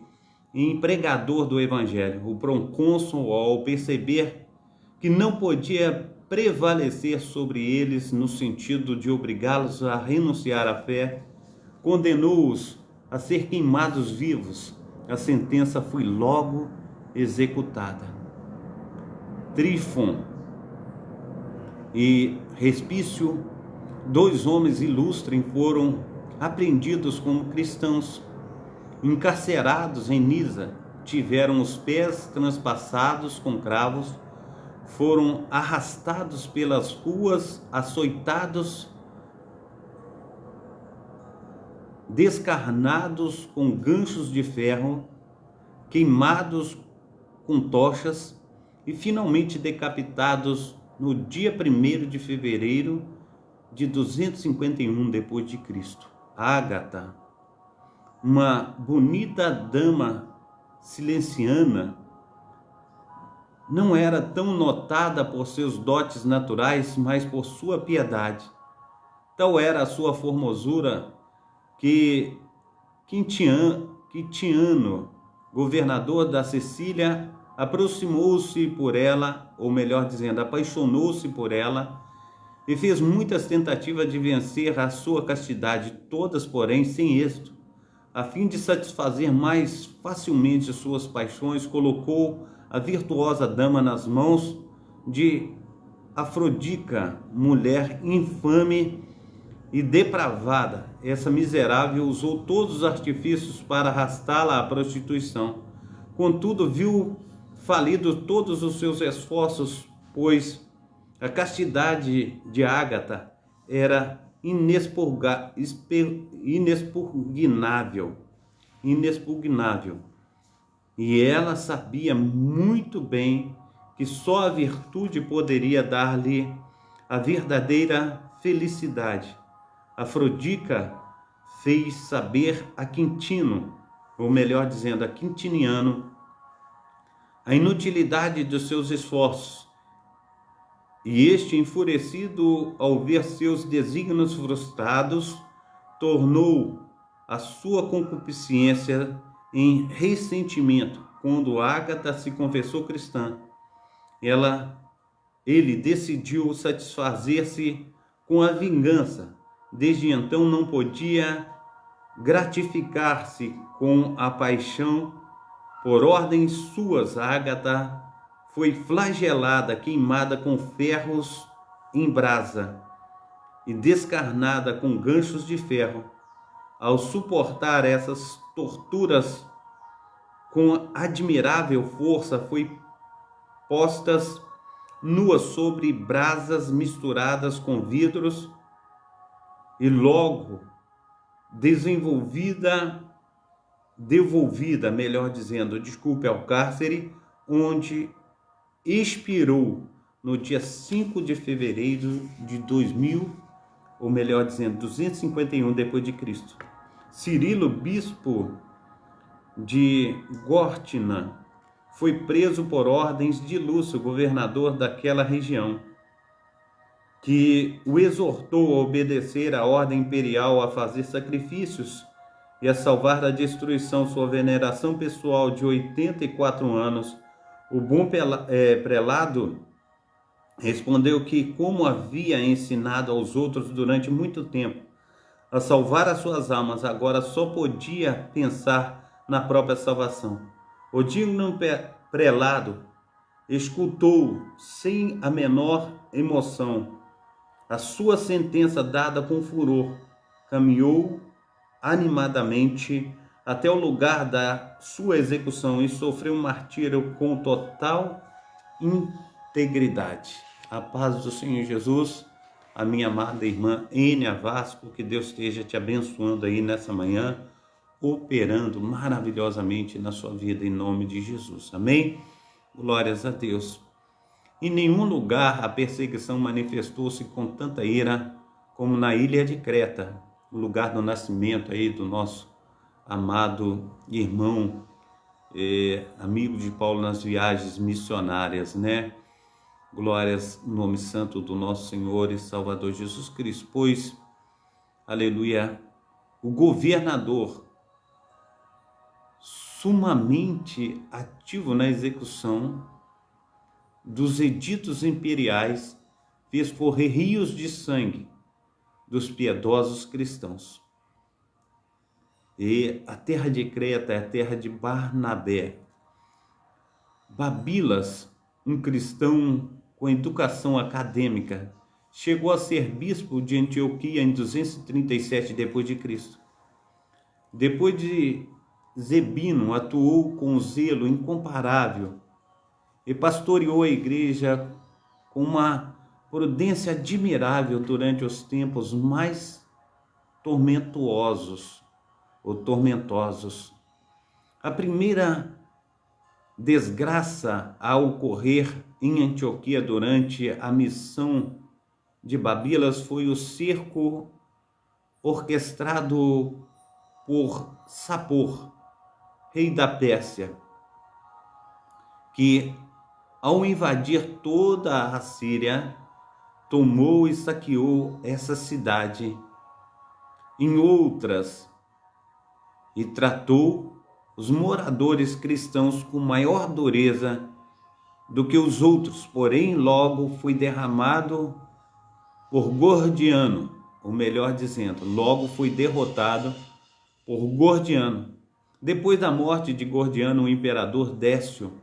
em pregador do evangelho. O procônsul, ao perceber que não podia prevalecer sobre eles no sentido de obrigá-los a renunciar à fé, condenou-os a ser queimados vivos. A sentença foi logo executada. Trífon e Respício, 2 homens ilustres, foram apreendidos como cristãos, encarcerados em Nisa, tiveram os pés transpassados com cravos, foram arrastados pelas ruas, açoitados, descarnados com ganchos de ferro, queimados com tochas e finalmente decapitados no dia 1º de fevereiro de 251 depois de Cristo. Ágata, uma bonita dama silenciana, não era tão notada por seus dotes naturais, mas por sua piedade. Tal era a sua formosura que Quintiano, governador da Sicília, aproximou-se por ela, ou melhor dizendo, apaixonou-se por ela, e fez muitas tentativas de vencer a sua castidade, todas, porém, sem êxito. A fim de satisfazer mais facilmente suas paixões, colocou a virtuosa dama nas mãos de Afrodita, mulher infame e depravada. Essa miserável usou todos os artifícios para arrastá-la à prostituição. Contudo, viu falidos todos os seus esforços, pois a castidade de Ágata era inexpugnável. E ela sabia muito bem que só a virtude poderia dar-lhe a verdadeira felicidade. Afrodita fez saber a Quintino, ou melhor dizendo, a Quintiniano, a inutilidade dos seus esforços. E este, enfurecido ao ver seus desígnios frustrados, tornou a sua concupiscência em ressentimento. Quando Ágata se confessou cristã, ele decidiu satisfazer-se com a vingança. Desde então não podia gratificar-se com a paixão. Por ordens suas, Ágata foi flagelada, queimada com ferros em brasa e descarnada com ganchos de ferro. Ao suportar essas torturas com admirável força, foi postas nuas sobre brasas misturadas com vidros e logo devolvida, melhor dizendo, ao cárcere, onde expirou no dia 5 de fevereiro de 251 depois de Cristo. Cirilo, bispo de Górtina, foi preso por ordens de Lúcio, governador daquela região, que o exortou a obedecer à ordem imperial, a fazer sacrifícios e a salvar da destruição sua veneração pessoal de 84 anos. O bom prelado respondeu que, como havia ensinado aos outros durante muito tempo a salvar as suas almas, agora só podia pensar na própria salvação. O digno prelado escutou sem a menor emoção a sua sentença dada com furor, caminhou animadamente até o lugar da sua execução e sofreu um martírio com total integridade. A paz do Senhor Jesus, a minha amada irmã Enia Vasco, que Deus esteja te abençoando aí nessa manhã, operando maravilhosamente na sua vida em nome de Jesus. Amém? Glórias a Deus. Em nenhum lugar a perseguição manifestou-se com tanta ira como na ilha de Creta, o lugar do nascimento aí do nosso amado irmão, amigo de Paulo nas viagens missionárias, né? Glórias no nome santo do nosso Senhor e Salvador Jesus Cristo, pois, aleluia, o governador, sumamente ativo na execução dos editos imperiais, fez correr rios de sangue dos piedosos cristãos. E a terra de Creta é a terra de Barnabé. Babilas, um cristão com educação acadêmica, chegou a ser bispo de Antioquia em 237 d.C. Depois de Zebino, atuou com zelo incomparável e pastoreou a igreja com uma prudência admirável durante os tempos mais tormentosos. A primeira desgraça a ocorrer em Antioquia durante a missão de Babilas foi o cerco orquestrado por Sapor, rei da Pérsia, que, ao invadir toda a Síria, tomou e saqueou essa cidade em outras e tratou os moradores cristãos com maior dureza do que os outros, porém logo foi derramado por Gordiano, ou melhor dizendo, logo foi derrotado por Gordiano. Depois da morte de Gordiano, o imperador Décio,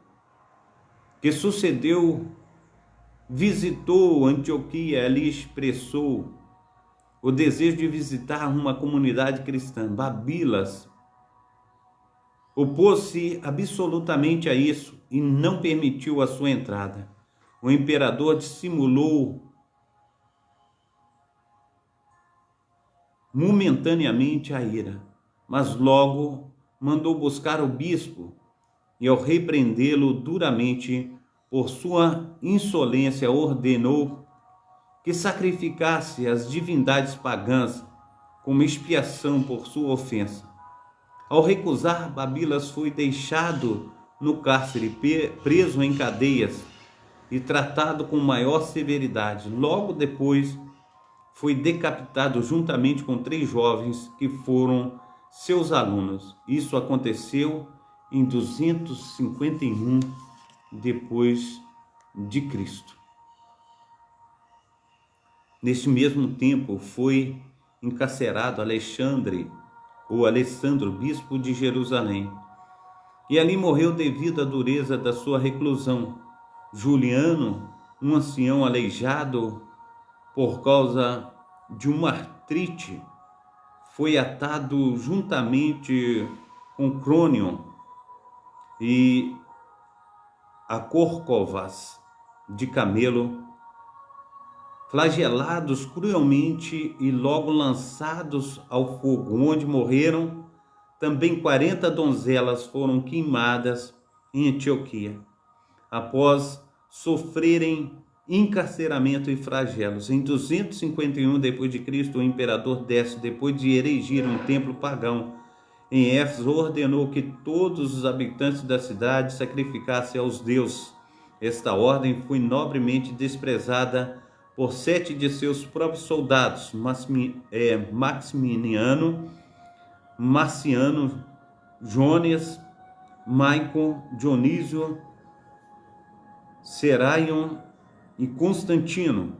que sucedeu, visitou Antioquia, ali expressou o desejo de visitar uma comunidade cristã. Babilas opôs-se absolutamente a isso e não permitiu a sua entrada. O imperador dissimulou momentaneamente a ira, mas logo mandou buscar o bispo e, ao repreendê-lo duramente por sua insolência, ordenou que sacrificasse as divindades pagãs como expiação por sua ofensa. Ao recusar, Babilas foi deixado no cárcere, preso em cadeias e tratado com maior severidade. Logo depois, foi decapitado juntamente com 3 jovens que foram seus alunos. Isso aconteceu em 251 depois de Cristo. Neste mesmo tempo, foi encarcerado Alessandro, bispo de Jerusalém, e ali morreu devido à dureza da sua reclusão. Juliano, um ancião aleijado por causa de uma artrite, foi atado juntamente com Crônio e a corcovas de camelo, flagelados cruelmente e logo lançados ao fogo, onde morreram. Também 40 donzelas foram queimadas em Antioquia, após sofrerem encarceramento e flagelos. Em 251 d.C., o imperador Décio, depois de erigir um templo pagão em Éfeso, ordenou que todos os habitantes da cidade sacrificassem aos deuses. Esta ordem foi nobremente desprezada por 7 de seus próprios soldados, Maximiano, Marciano, Jones, Maicon, Dionísio, Seraion e Constantino.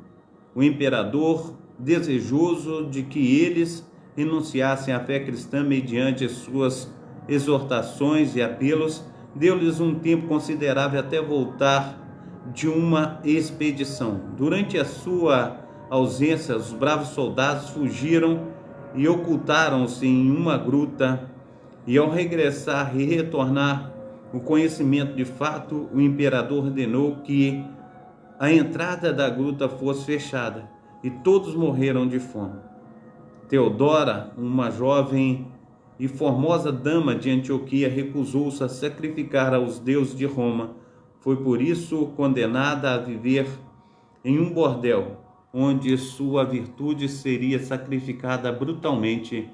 O imperador, desejoso de que eles renunciassem à fé cristã mediante suas exortações e apelos, deu-lhes um tempo considerável até voltar de uma expedição. Durante a sua ausência, os bravos soldados fugiram e ocultaram-se em uma gruta, e ao regressar e retornar o conhecimento de fato, o imperador ordenou que a entrada da gruta fosse fechada e todos morreram de fome. Teodora, uma jovem e formosa dama de Antioquia, recusou-se a sacrificar aos deuses de Roma. Foi por isso condenada a viver em um bordel, onde sua virtude seria sacrificada brutalmente.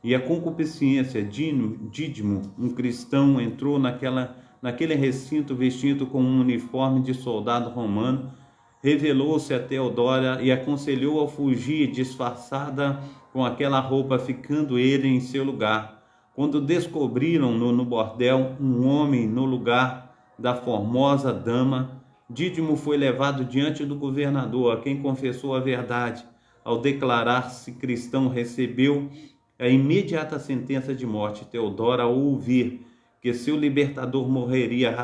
E a concupiscência, Dídimo, um cristão, entrou naquele recinto vestido com um uniforme de soldado romano, revelou-se a Teodora e aconselhou a fugir disfarçada com aquela roupa, ficando ele em seu lugar. Quando descobriram no bordel um homem no lugar da formosa dama, Dídimo foi levado diante do governador, a quem confessou a verdade. Ao declarar-se cristão, recebeu a imediata sentença de morte. Teodora, ao ouvir que seu libertador morreria,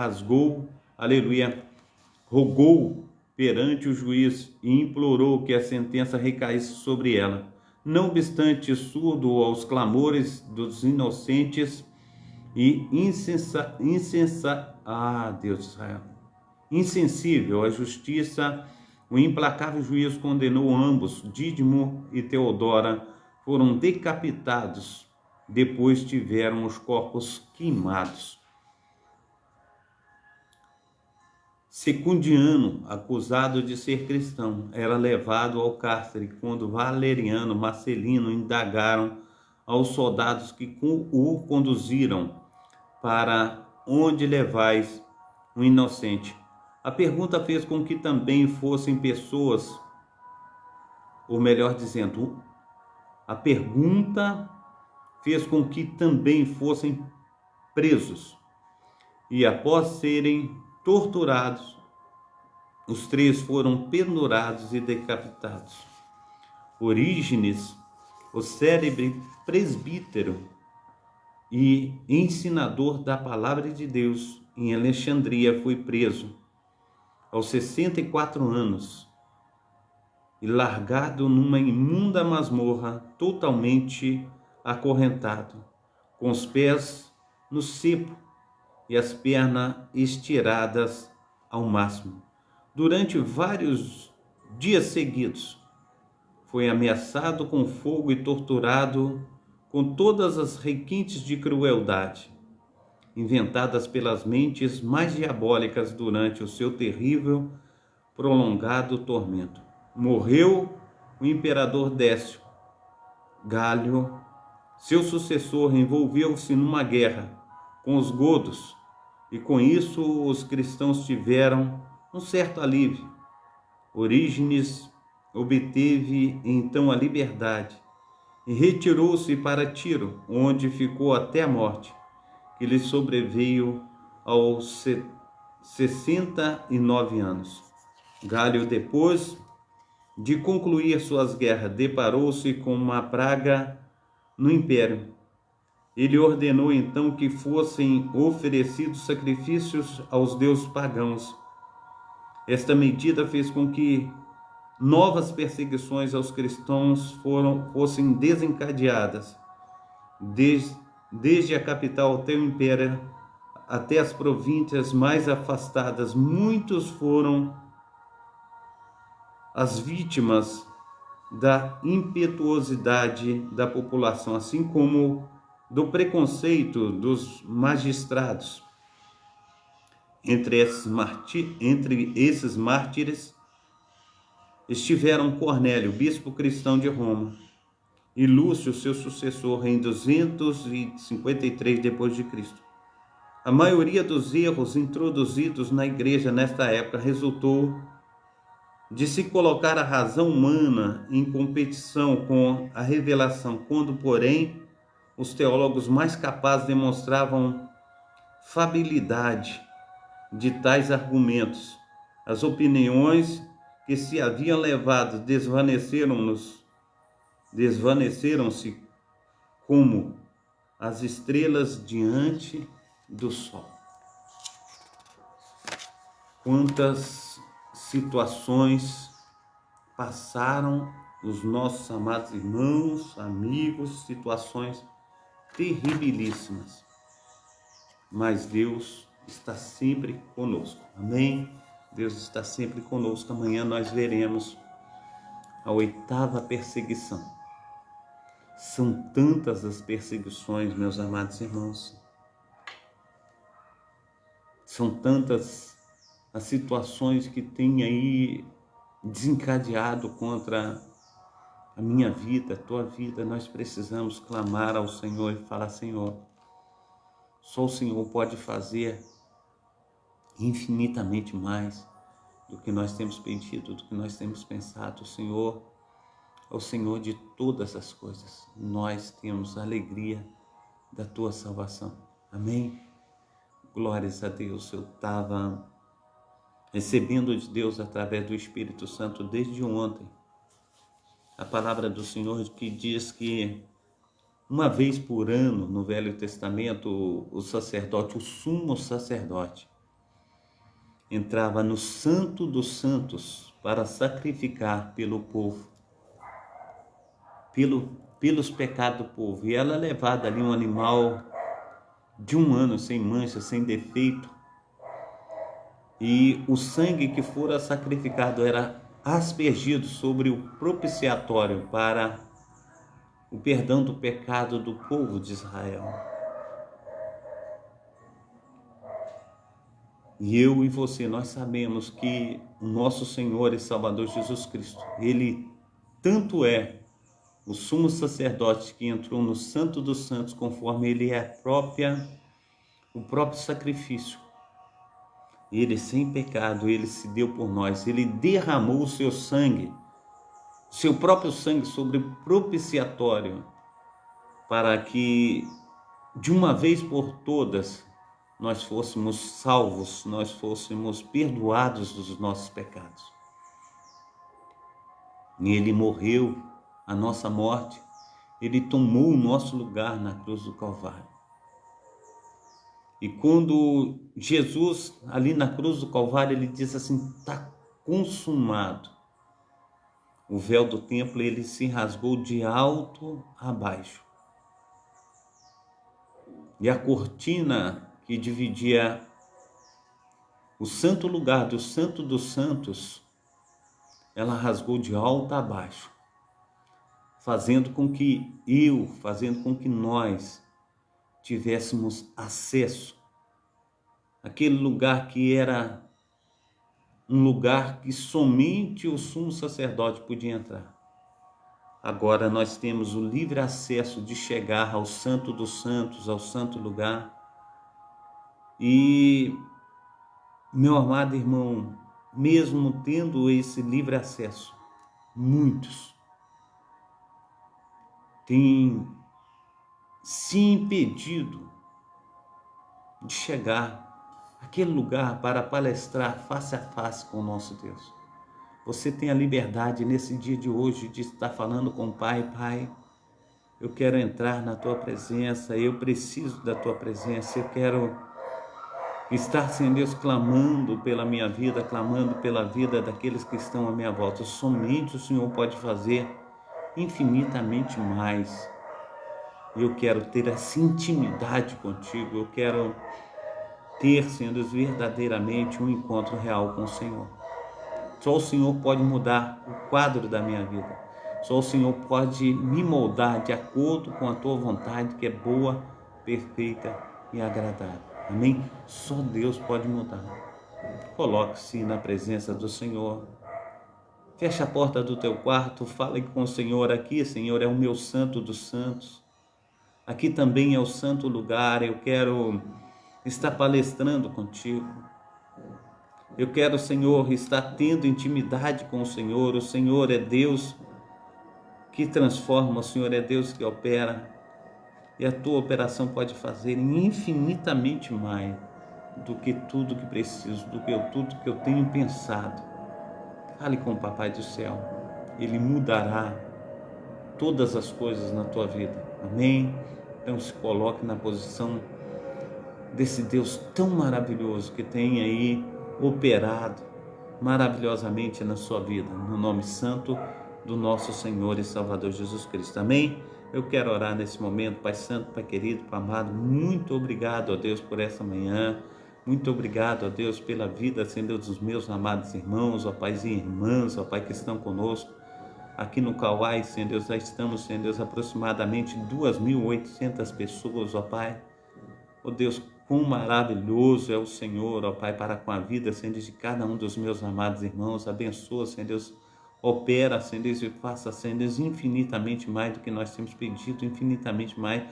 rogou perante o juiz e implorou que a sentença recaísse sobre ela. Não obstante, surdo aos clamores dos inocentes e insensível à justiça, o implacável juiz condenou ambos. Dídimo e Teodora foram decapitados, depois tiveram os corpos queimados. Secundiano, acusado de ser cristão, era levado ao cárcere quando Valeriano e Marcelino indagaram aos soldados que o conduziram: para onde levais um inocente? A pergunta fez com que também fossem pessoas, ou melhor dizendo, a pergunta fez com que também fossem presos. E após serem torturados, os três foram pendurados e decapitados. Orígenes, o célebre presbítero e ensinador da palavra de Deus em Alexandria, foi preso aos 64 anos e largado numa imunda masmorra, totalmente acorrentado, com os pés no cepo e as pernas estiradas ao máximo. Durante vários dias seguidos, foi ameaçado com fogo e torturado com todas as requintes de crueldade inventadas pelas mentes mais diabólicas durante o seu terrível, prolongado tormento. Morreu o imperador Décio. Gálio, seu sucessor, envolveu-se numa guerra com os godos, e com isso os cristãos tiveram um certo alívio. Orígenes obteve então a liberdade e retirou-se para Tiro, onde ficou até a morte, que lhe sobreveio aos 69 anos. Gálio, depois de concluir suas guerras, deparou-se com uma praga no império. Ele ordenou então que fossem oferecidos sacrifícios aos deuses pagãos. Esta medida fez com que novas perseguições aos cristãos fossem desencadeadas, desde a capital até o império, até as províncias mais afastadas. Muitos foram as vítimas da impetuosidade da população, assim como do preconceito dos magistrados. Entre esses mártires estiveram Cornélio, bispo cristão de Roma, e Lúcio, seu sucessor, em 253 d.C. A maioria dos erros introduzidos na igreja nesta época resultou de se colocar a razão humana em competição com a revelação, quando, porém, os teólogos mais capazes demonstravam fabilidade de tais argumentos. As opiniões que se haviam levado desvaneceram-se como as estrelas diante do sol. Quantas situações passaram os nossos amados irmãos, amigos, situações terribilíssimas, mas Deus está sempre conosco. Amém? Deus está sempre conosco. Amanhã nós veremos a 8ª perseguição. São tantas as perseguições, meus amados irmãos. São tantas as situações que têm aí desencadeado contra a minha vida, a tua vida. Nós precisamos clamar ao Senhor e falar: Senhor, só o Senhor pode fazer infinitamente mais do que nós temos pedido, do que nós temos pensado. O Senhor é o Senhor de todas as coisas. Nós temos a alegria da tua salvação. Amém? Glórias a Deus. Eu estava recebendo de Deus através do Espírito Santo desde ontem a palavra do Senhor, que diz que uma vez por ano no Velho Testamento o sacerdote, o sumo sacerdote, entrava no Santo dos Santos para sacrificar pelo povo, pelos pecados do povo. E ela levava ali um animal de 1 ano, sem mancha, sem defeito. E o sangue que fora sacrificado era aspergido sobre o propiciatório para o perdão do pecado do povo de Israel. E eu e você, nós sabemos que o nosso Senhor e Salvador Jesus Cristo, Ele tanto é o sumo sacerdote que entrou no Santo dos Santos, conforme Ele é o próprio sacrifício. Ele, sem pecado, Ele se deu por nós. Ele derramou o seu sangue, seu próprio sangue sobre o propiciatório, para que, de uma vez por todas, nós fôssemos salvos, nós fôssemos perdoados dos nossos pecados. E Ele morreu a nossa morte. Ele tomou o nosso lugar na cruz do Calvário. E quando Jesus, ali na cruz do Calvário, Ele diz assim: está consumado. O véu do templo, ele se rasgou de alto a baixo. E a cortina que dividia o santo lugar do Santo dos Santos, ela rasgou de alto a baixo, fazendo com que nós tivéssemos acesso àquele lugar que era um lugar que somente o sumo sacerdote podia entrar. Agora nós temos o livre acesso de chegar ao Santo dos Santos, ao santo lugar. E, meu amado irmão, mesmo tendo esse livre acesso, muitos têm se impedido de chegar àquele lugar para palestrar face a face com o nosso Deus. Você tem a liberdade nesse dia de hoje de estar falando com o Pai: Pai, eu quero entrar na Tua presença, eu preciso da Tua presença, eu quero estar, Senhor Deus, clamando pela minha vida, clamando pela vida daqueles que estão à minha volta. Somente o Senhor pode fazer infinitamente mais. Eu quero ter essa intimidade contigo, eu quero ter, Senhor Deus, verdadeiramente um encontro real com o Senhor. Só o Senhor pode mudar o quadro da minha vida. Só o Senhor pode me moldar de acordo com a Tua vontade, que é boa, perfeita e agradável. Amém? Só Deus pode mudar. Coloque-se na presença do Senhor. Feche a porta do teu quarto, fale com o Senhor. Aqui, Senhor, é o meu santo dos santos. Aqui também é o santo lugar. Eu quero estar palestrando contigo. Eu quero, Senhor, estar tendo intimidade com o Senhor. O Senhor é Deus que transforma, o Senhor é Deus que opera. E a tua operação pode fazer infinitamente mais do que tudo que preciso, tudo que eu tenho pensado. Fale com o Papai do Céu. Ele mudará todas as coisas na tua vida. Amém? Então se coloque na posição desse Deus tão maravilhoso que tem aí operado maravilhosamente na sua vida, no nome santo do nosso Senhor e Salvador Jesus Cristo. Amém? Eu quero orar nesse momento. Pai santo, Pai querido, Pai amado, muito obrigado, ó Deus, por essa manhã. Muito obrigado, ó Deus, pela vida, Senhor Deus, dos meus amados irmãos, ó Pai e irmãs, ó Pai, que estão conosco. Aqui no Kauai, Senhor Deus, já estamos, Senhor Deus, aproximadamente 2.800 pessoas, ó Pai. Ó Deus, quão maravilhoso é o Senhor, ó Pai, para com a vida, Senhor Deus, de cada um dos meus amados irmãos. Abençoa, Senhor Deus, opera, Senhor Deus, e faça, Senhor Deus, infinitamente mais do que nós temos pedido, infinitamente mais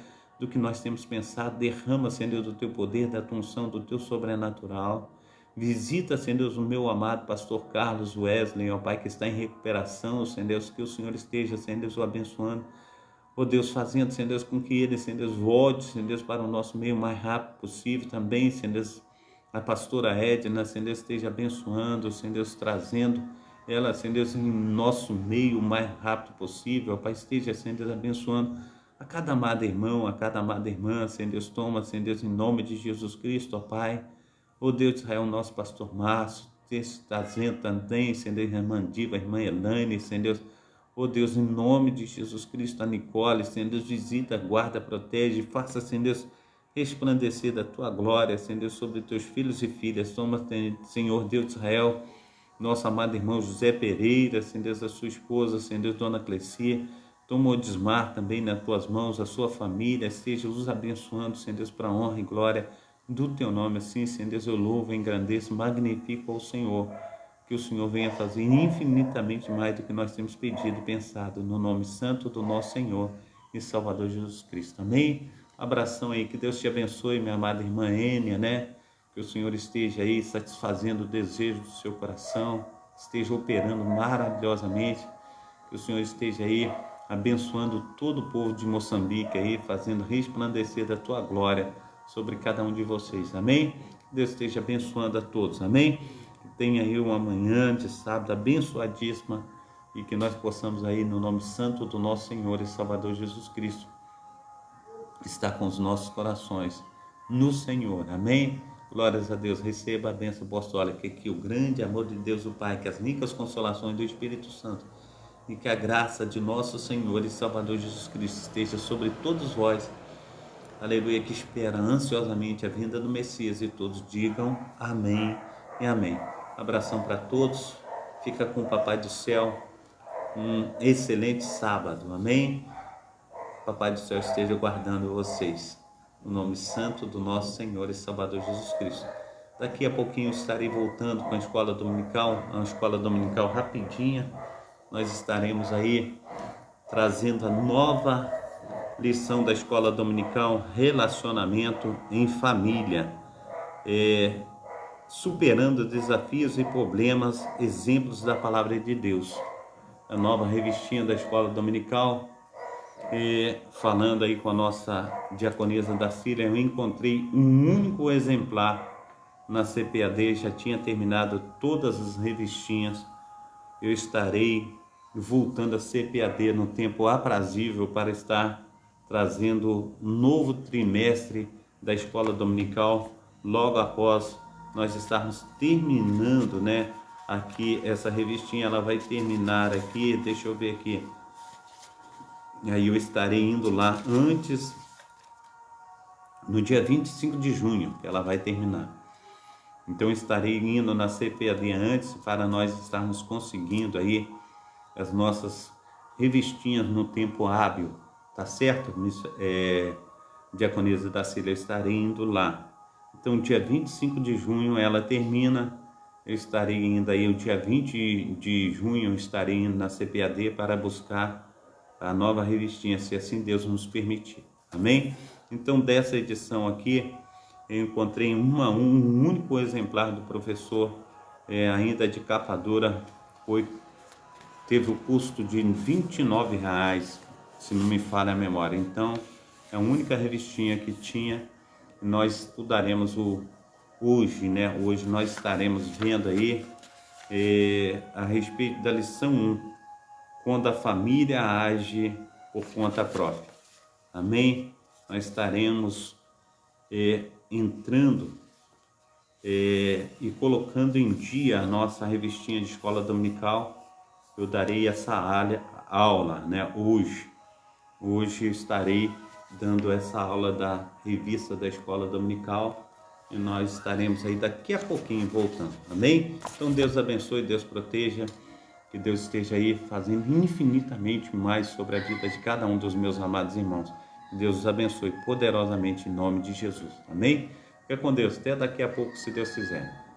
do que nós temos pensado. Derrama, Senhor Deus, do teu poder, da tua unção, do teu sobrenatural. Visita, Senhor Deus, o meu amado pastor Carlos Wesley, ó Pai, que está em recuperação, Senhor Deus, que o Senhor esteja, Senhor Deus, o abençoando. Ó Deus, fazendo, Senhor Deus, com que ele, Senhor Deus, volte, Senhor Deus, para o nosso meio o mais rápido possível. Também, Senhor Deus, a pastora Edna, Senhor Deus, esteja abençoando, Senhor Deus, trazendo ela, Senhor Deus, em nosso meio o mais rápido possível. Ó Pai, esteja, Senhor Deus, abençoando a cada amado irmão, a cada amada irmã. Senhor Deus, toma, Senhor Deus, em nome de Jesus Cristo, ó Pai. Ó Deus de Israel, nosso pastor Márcio, trazendo também, Senhor Deus, a irmã Diva, a irmã Elaine, Senhor Deus. Ó Deus, em nome de Jesus Cristo, a Nicole, Senhor Deus, visita, guarda, protege, faça, Senhor Deus, resplandecer da tua glória, Senhor Deus, sobre teus filhos e filhas. Toma, Senhor Deus de Israel, nosso amado irmão José Pereira, Senhor Deus, a sua esposa, Senhor Deus, Dona Clecia. Toma o Odismar também nas tuas mãos, a sua família, esteja os abençoando, Senhor Deus, para a honra e glória do teu nome. Assim, Senhor Deus, eu louvo, engrandeço, magnifico ao Senhor. Que o Senhor venha fazer infinitamente mais do que nós temos pedido e pensado, no nome santo do nosso Senhor e Salvador Jesus Cristo. Amém? Abração aí, que Deus te abençoe, minha amada irmã Ênia, né? Que o Senhor esteja aí satisfazendo o desejo do seu coração, esteja operando maravilhosamente, que o Senhor esteja aí abençoando todo o povo de Moçambique aí, fazendo resplandecer da tua glória sobre cada um de vocês. Amém? Que Deus esteja abençoando a todos. Amém? Tenha aí uma manhã de sábado abençoadíssima e que nós possamos aí, no nome santo do nosso Senhor e Salvador Jesus Cristo, estar com os nossos corações no Senhor. Amém? Glórias a Deus. Receba a bênção apostólica, que o grande amor de Deus o Pai, que as ricas consolações do Espírito Santo e que a graça de nosso Senhor e Salvador Jesus Cristo esteja sobre todos vós. Aleluia, que espera ansiosamente a vinda do Messias, e todos digam amém e amém. Abração para todos, fica com o Papai do Céu, um excelente sábado, amém? Papai do Céu esteja guardando vocês, no nome santo do nosso Senhor e Salvador Jesus Cristo. Daqui a pouquinho estarei voltando com a escola dominical, uma escola dominical rapidinha. Nós estaremos aí trazendo a nova lição da escola dominical, relacionamento em família, superando desafios e problemas, exemplos da palavra de Deus. A nova revistinha da escola dominical, falando aí com a nossa diaconisa da Síria, eu encontrei um único exemplar na CPAD, já tinha terminado todas as revistinhas. Eu estarei voltando a CPAD no tempo aprazível para estar trazendo um novo trimestre da escola dominical, logo após nós estarmos terminando, né, aqui essa revistinha. Ela vai terminar aqui, deixa eu ver aqui, e aí eu estarei indo lá antes, no dia 25 de junho, que ela vai terminar. Então eu estarei indo na CPAD antes, para nós estarmos conseguindo aí as nossas revistinhas no tempo hábil, tá certo? Diaconisa da Síria, eu estarei indo lá. Então, dia 25 de junho ela termina, eu estarei indo aí, o dia 20 de junho eu estarei indo na CPAD para buscar a nova revistinha, se assim Deus nos permitir. Amém? Então, dessa edição aqui, eu encontrei um único exemplar do professor, ainda de capa dura, teve o custo de R$29, se não me falha a memória. Então, é a única revistinha que tinha. Nós estudaremos hoje, né? Hoje nós estaremos vendo aí a respeito da lição 1, quando a família age por conta própria. Amém? Nós estaremos entrando e colocando em dia a nossa revistinha de escola dominical. Eu darei essa aula, né, hoje. Hoje estarei dando essa aula da revista da escola dominical. e nós estaremos aí daqui a pouquinho voltando, amém? Então Deus abençoe, Deus proteja, que Deus esteja aí fazendo infinitamente mais sobre a vida de cada um dos meus amados irmãos. Deus os abençoe poderosamente em nome de Jesus, amém? Fica com Deus, até daqui a pouco, se Deus quiser.